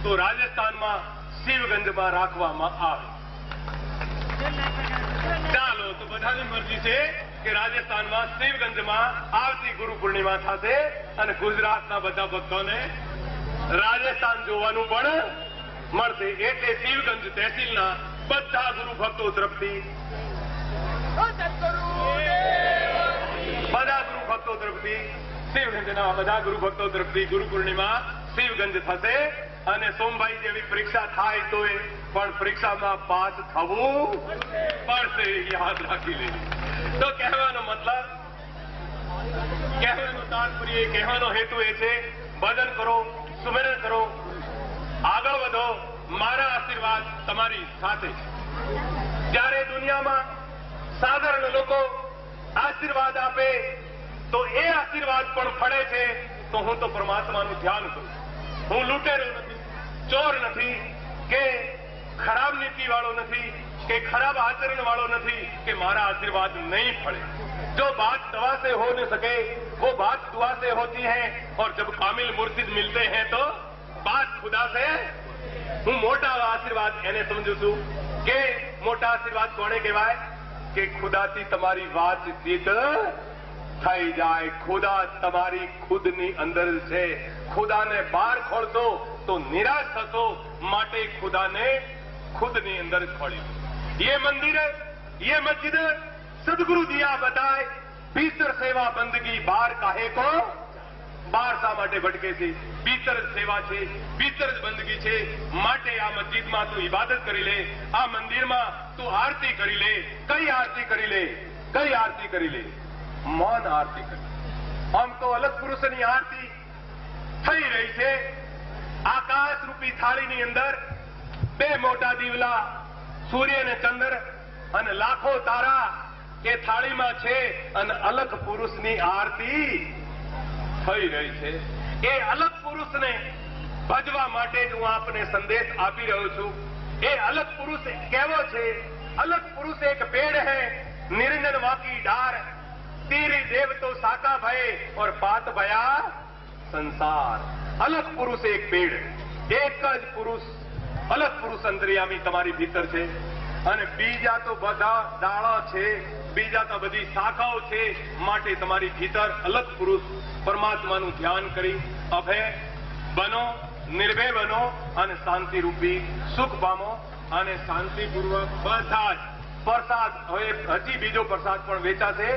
તો રાજસ્થાનમાં શિવગંજમાં રાખવામાં આવે. ચાલો, તો બધાની મરજી છે કે રાજસ્થાનમાં શિવગંજમાં આવતી ગુરુ પૂર્ણિમા થશે અને ગુજરાતના બધા ભક્તોને રાજસ્થાન જોવાનું પણ મળશે. એટલે શિવગંજ તહેસીલના બધા ગુરુ ભક્તો તરફથી શિવગંજના બધા ગુરુ ભક્તો તરફથી ગુરુ પૂર્ણિમા શિવગંજ થશે અને સોમભાઈ જેવી પરીક્ષા થાય તો પણ પરીક્ષામાં પાસ થવું પડશે, યાદ રાખી લેજો. તો કહેવાનો મતલબ, કહેવાનો તાત્પર્ય, કહેવાનો હેતુ એ છે ભજન કરો, સુમેરણ કરો, આગળ વધો. મારા આશીર્વાદ તમારી સાથે છે. જ્યારે દુનિયામાં સાધારણ લોકો આશીર્વાદ આપે તો એ આશીર્વાદ પણ ફળે છે. તો હું તો પરમાત્માનું ધ્યાન કરું. હું લૂંટેરો નથી, ચોર નથી, કે ખરાબ નીતિ વાળો નથી, કે ખરાબ આચરણ વાળો નથી કે મારા आशीर्वाद नहीं फले. जो बात दवा से हो न सके वो बात दुआ से होती है और जब कामिल मुर्शिद मिलते हैं तो बात खुदा से. હું મોટા આશીર્વાદ એને સમજુ છું કે મોટા આશીર્વાદ કોને કહેવાય કે ખુદાથી તમારી વાતચીત થઈ જાય. ખુદા તમારી ખુદની અંદર છે. ખુદાને બહાર ખોલશો તો નિરાશ થશો, માટે ખુદાને खुदनी अंदर खोली. ये मंदिर है, ये मस्जिद सदगुरु दिया बताए भीतर सेवा बंदगी बार काहे को बार शा માટે ભટકે છે. ભીતર સેવા છે, ભીતર જ બંદગી છે. માટે આ મસ્જિદમાં તું ઇબાદત કરી લે, આ મંદિરમાં તું આરતી કરી લે. કઈ આરતી કરી લે? કઈ આરતી કરી લે? મૌન આરતી કરી. આમ તો અલગ પુરુષની આરતી થઈ રહી છે. આકાશ રૂપી થાળીની અંદર બે મોટા દીવલા, સૂર્ય અને ચંદ્ર અને લાખો તારા એ થાળીમાં છે અને અલગ પુરુષની આરતી થઈ રહી છે. એ અલગ પુરુષને ભજવા માટે જ હું આપને સંદેશ આપી રહ્યો છું. એ અલગ પુરુષ કેવો છે? અલગ પુરુષ એક પેડ है, નિરંજન વાકી ડાર, તેરી દેવ તો સાકા ભય और पात भया संसार. અલગ પુરુષ એક પેડ, એક જ પુરુષ, અલગ પુરુષ અંતર્યામી તમારી ભીતર છે અને બીજા તો બધા ડાળા છે, બીજા તો બધી શાખાઓ છે. માટે તમારી ભીતર અલગ પુરુષ પરમાત્માનું ધ્યાન કરી અભય બનો, નિર્ભય બનો અને શાંતિ રૂપી સુખ પામો. અને શાંતિપૂર્વક બધા જ પ્રસાદ, હવે હજી બીજો પ્રસાદ પણ વેચાશે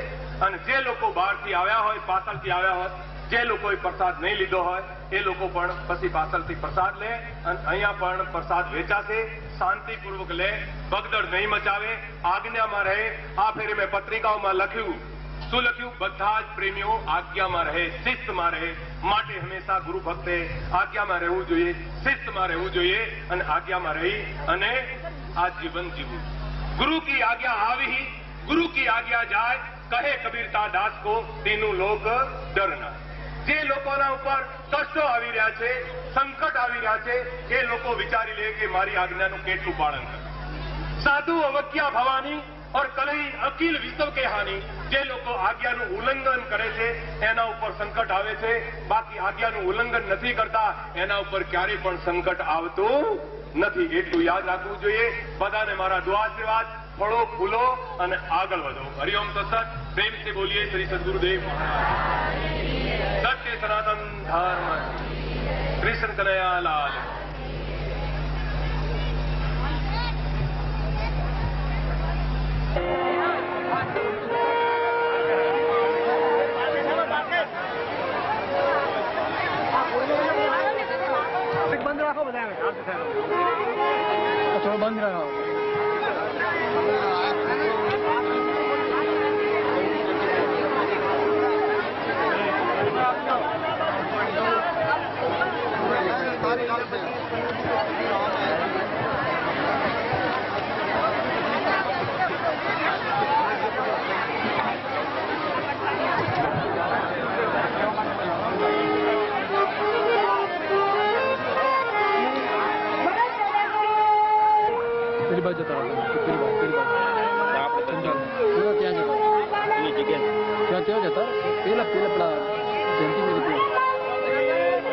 અને જે લોકો બહારથી આવ્યા હોય, પાછળથી આવ્યા હોય, જે લોકોએ પ્રસાદ નહીં લીધો હોય એ લોકો પણ પછી પાછળથી પ્રસાદ લે અને અહીંયા પણ પ્રસાદ વેચાશે. શાંતિપૂર્વક લે, ભગદડ નહીં મચાવે, આજ્ઞામાં રહે. આ ફેરે મેં પત્રિકાઓમાં લખ્યું, શું લખ્યું? બધા જ પ્રેમીઓ આજ્ઞામાં રહે, શિસ્તમાં રહે. માટે હંમેશા ગુરુ ભક્તે આજ્ઞામાં રહેવું જોઈએ, શિસ્તમાં રહેવું જોઈએ અને આજ્ઞામાં રહી અને આ જીવન જીવવું. ગુરુ કી આજ્ઞા આવી, ગુરુ કી આજ્ઞા જાય, કહે કબીરતા દાસ કો तीनों लोग डरना. જે લોકોના ઉપર કષ્ટો આવી રહ્યા છે, સંકટ આવી રહ્યા છે, એ લોકો વિચારી લે કે મારી આજ્ઞાનું કેટલું પાલન કરે. સાધુ અવજ્ઞા ભવાની और કલહી અકિલ વિશ્વ કે હાની. જે લોકો આજ્ઞાનું ઉલ્લંઘન કરે છે એના ઉપર સંકટ આવે છે, બાકી આજ્ઞાનું ઉલ્લંઘન નથી કરતા એના ઉપર ક્યારેય પણ સંકટ આવતું નથી. એટલું યાદ રાખવું જોઈએ. બધાને મારા દુઆ આશીર્વાદ, ફળો ફૂલો અને આગળ વધો. હરિઓમ તત્સત. પ્રેમ से बोलिए श्री सदगुरुदेव सत्य सनातन धर्म कृष्ण कन्हैया लाल. एक क्या हो जाता पीला पीला पड़ा जयंती में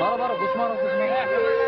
मारो मारो घुस मारो घुस मारो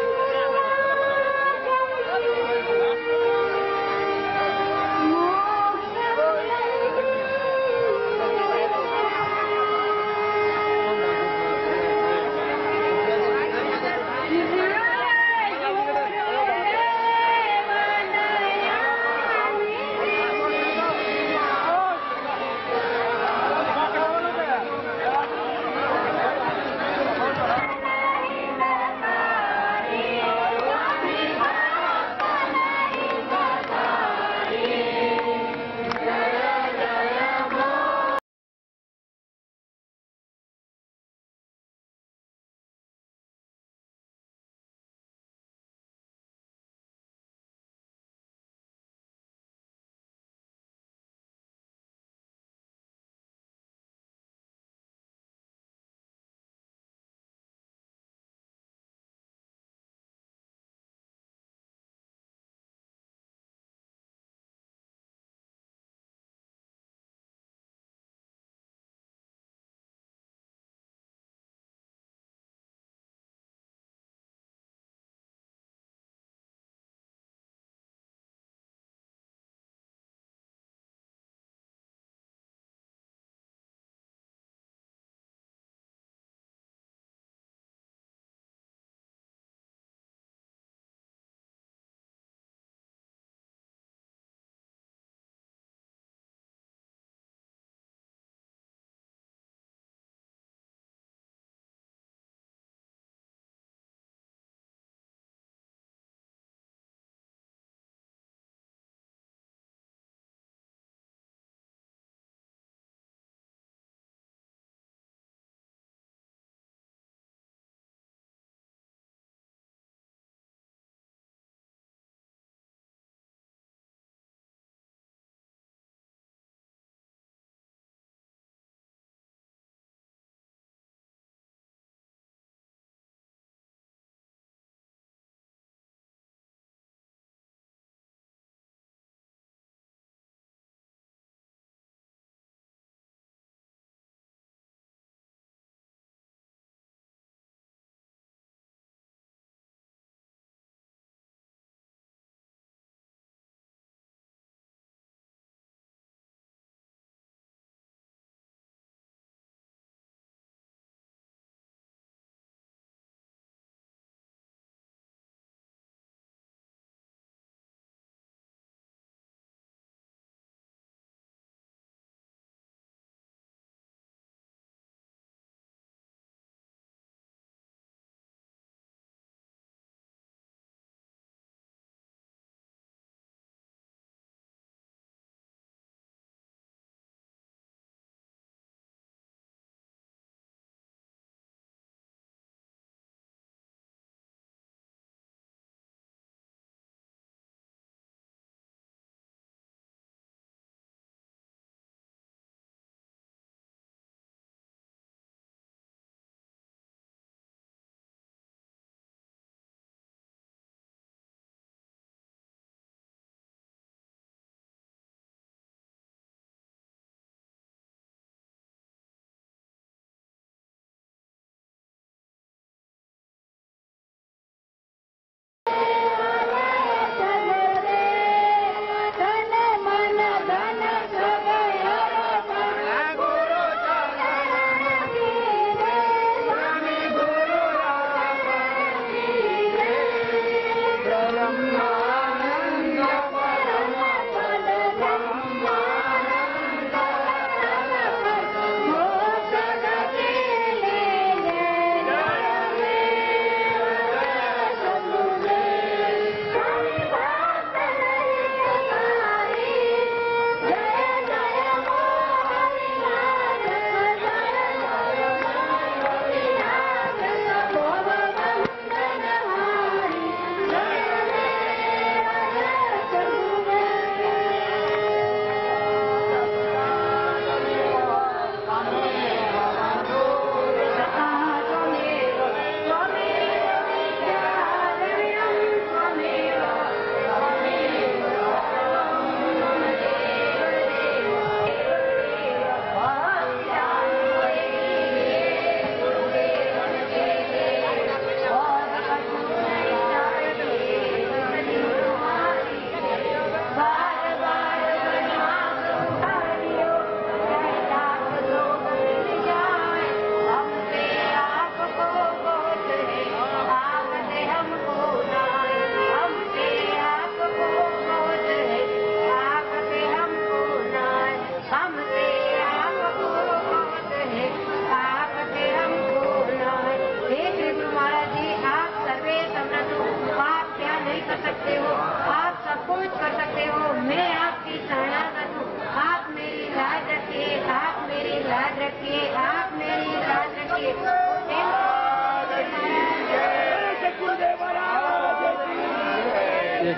रखिए, आप मेरी लाज रखिए।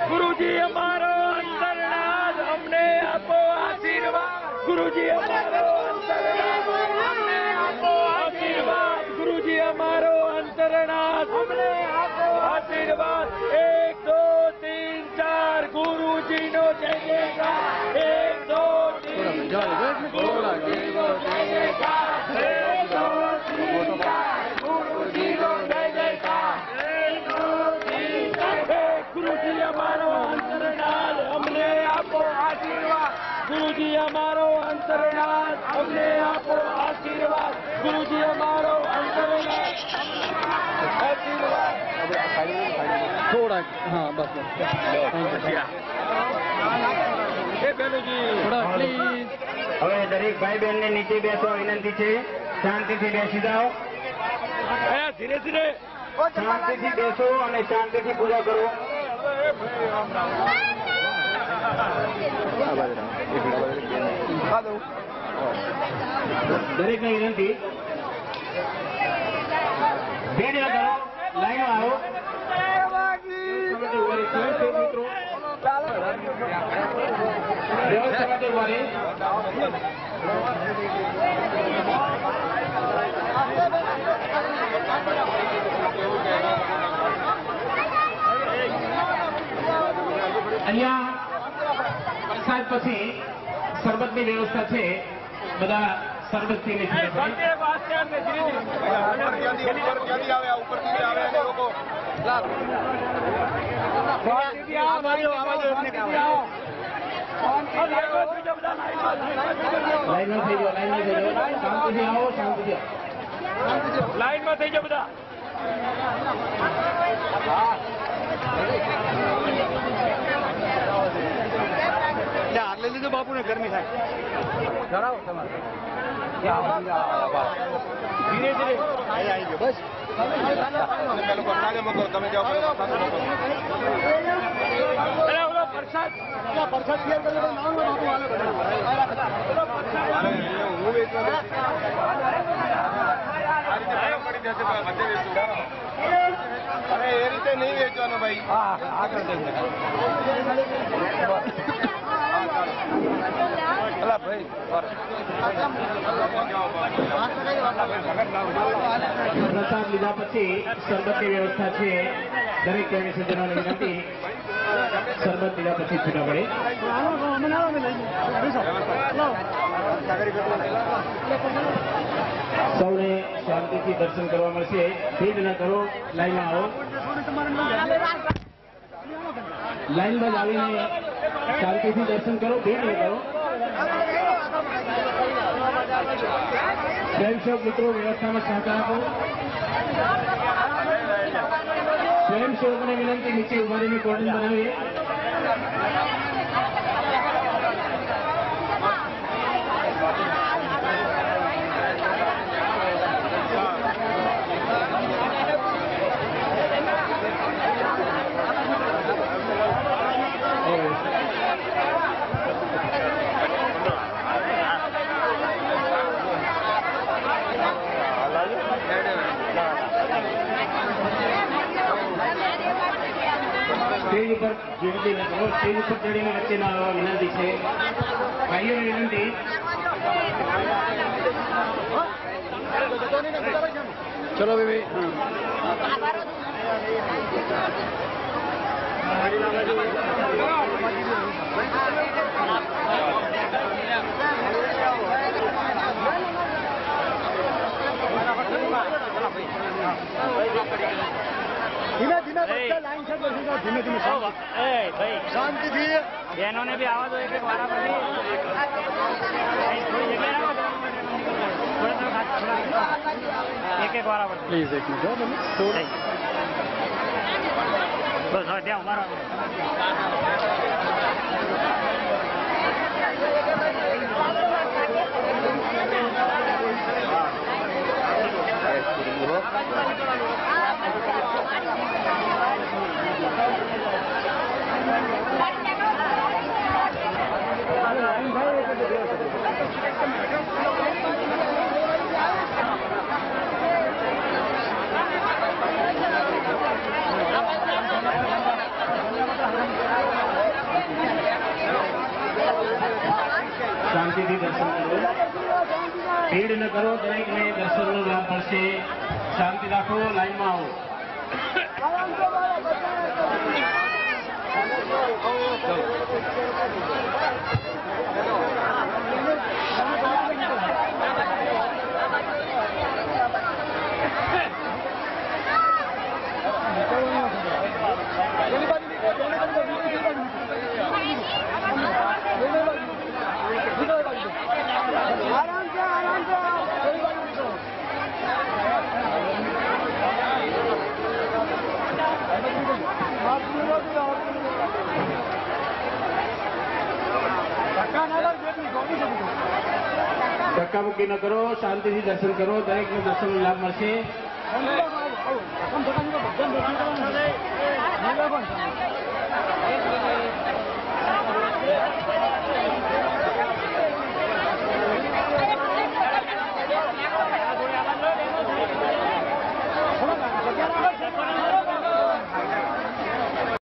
गुरुजी हमारो अंतरनाथ, हमने आपको आशीर्वाद। गुरुजी हमारो अंतरनाथ, हमने आपको आशीर्वाद। गुरुजी हमारो अंतरनाथ, हमने आपको आशीर्वाद। 1 2 3 4 गुरुजी नो जय जयकार। 1 2 3 4 गुरुजी नो जय जयकार। 1 2 3 4 गुरुजी नो जय जयकार। 1 2 3 4 गुरुजी हमारो अंतरनाथ, हमने आपको आशीर्वाद। गुरुजी हमारो अंतरनाथ, हमने आपको आशीर्वाद। गुरुजी हमारो अंतरनाथ आशीर्वाद। थोड़ा हाँ बस बस थोड़ा प्लीज। હવે દરેક ભાઈ બહેનને નીચે બેસવા વિનંતી છે. શાંતિથી બેસી જાઓ. ધીરે ધીરે શાંતિથી બેસો અને શાંતિથી પૂજા કરો. દરેકને વિનંતી, ભીડ ન કરો, લાઈનમાં આવો. મિત્રો વ્યવસ્થા માટે ઉભા રહી. અહીંયા વરસાદ પછી શરબતની વ્યવસ્થા છે. બધા શરબત પીને છે. લાઈનમાં થઈ જાઓ, લાઈનમાં થઈ જાઓ. શાંતિથી આવો, શાંતિથી આવો. લાઈનમાં થઈ જાઓ બધા. આટલે લીધું બાપુ ને ગરમી થાય. ધરાવો તમારે ધીરે ધીરે આવી ગયો બસ. તમે જાઓ પ્રસાદ પ્રસાદ ક્લિયર કરી દો. નામ બાપુ હાલે અરે એ રીતે નહીં વેચવાનો ભાઈ. હા આગળ જઈને પ્રસાદ લીધા પછી શરબતની વ્યવસ્થા છે. દરેક પ્રેમી સજ્જનોને વિનંતી, શરબત લીધા પછી છૂટા પડે. સૌને શાંતિથી દર્શન કરવા મળશે. ભીડ ન કરો, લાઈનમાં આવો. લાઈનમાં જ આવીને શાંતિથી દર્શન કરો, ભીડ ન કરો. સ્વયંસેવક મિત્રો વ્યવસ્થામાં સહકાર આપો. સ્વયંસેવકોને વિનંતી, નીચે ઉભા રહીને કોર્ડન બનાવીએ. સ્ટેજ ઉપર જોડતી ન કરો. સ્ટેજ ઉપર ચડીને વચ્ચે ના આવવા વિનંતી છે. ભાઈઓને વિનંતી. ચલો બેબી. ધીમે ધીમે લાઈન છે, ધીમે ધીમે શાંતિથી. બહેનોને બી આવા દો. એક એક વારા પછી એક એક વારા પછી પ્લીઝ એક મિનિટ. બસ હવે ત્યાં ઉભા રહો. દર્શન કરો. ભીડ ન કરો, દરેકને દર્શનનો લાભ મળશે. શાંતિ રાખો, લાઈનમાં આવો. ધક્કામુક્કી ન કરો, શાંતિથી દર્શન કરો, દરેકને દર્શનનો લાભ મળશે.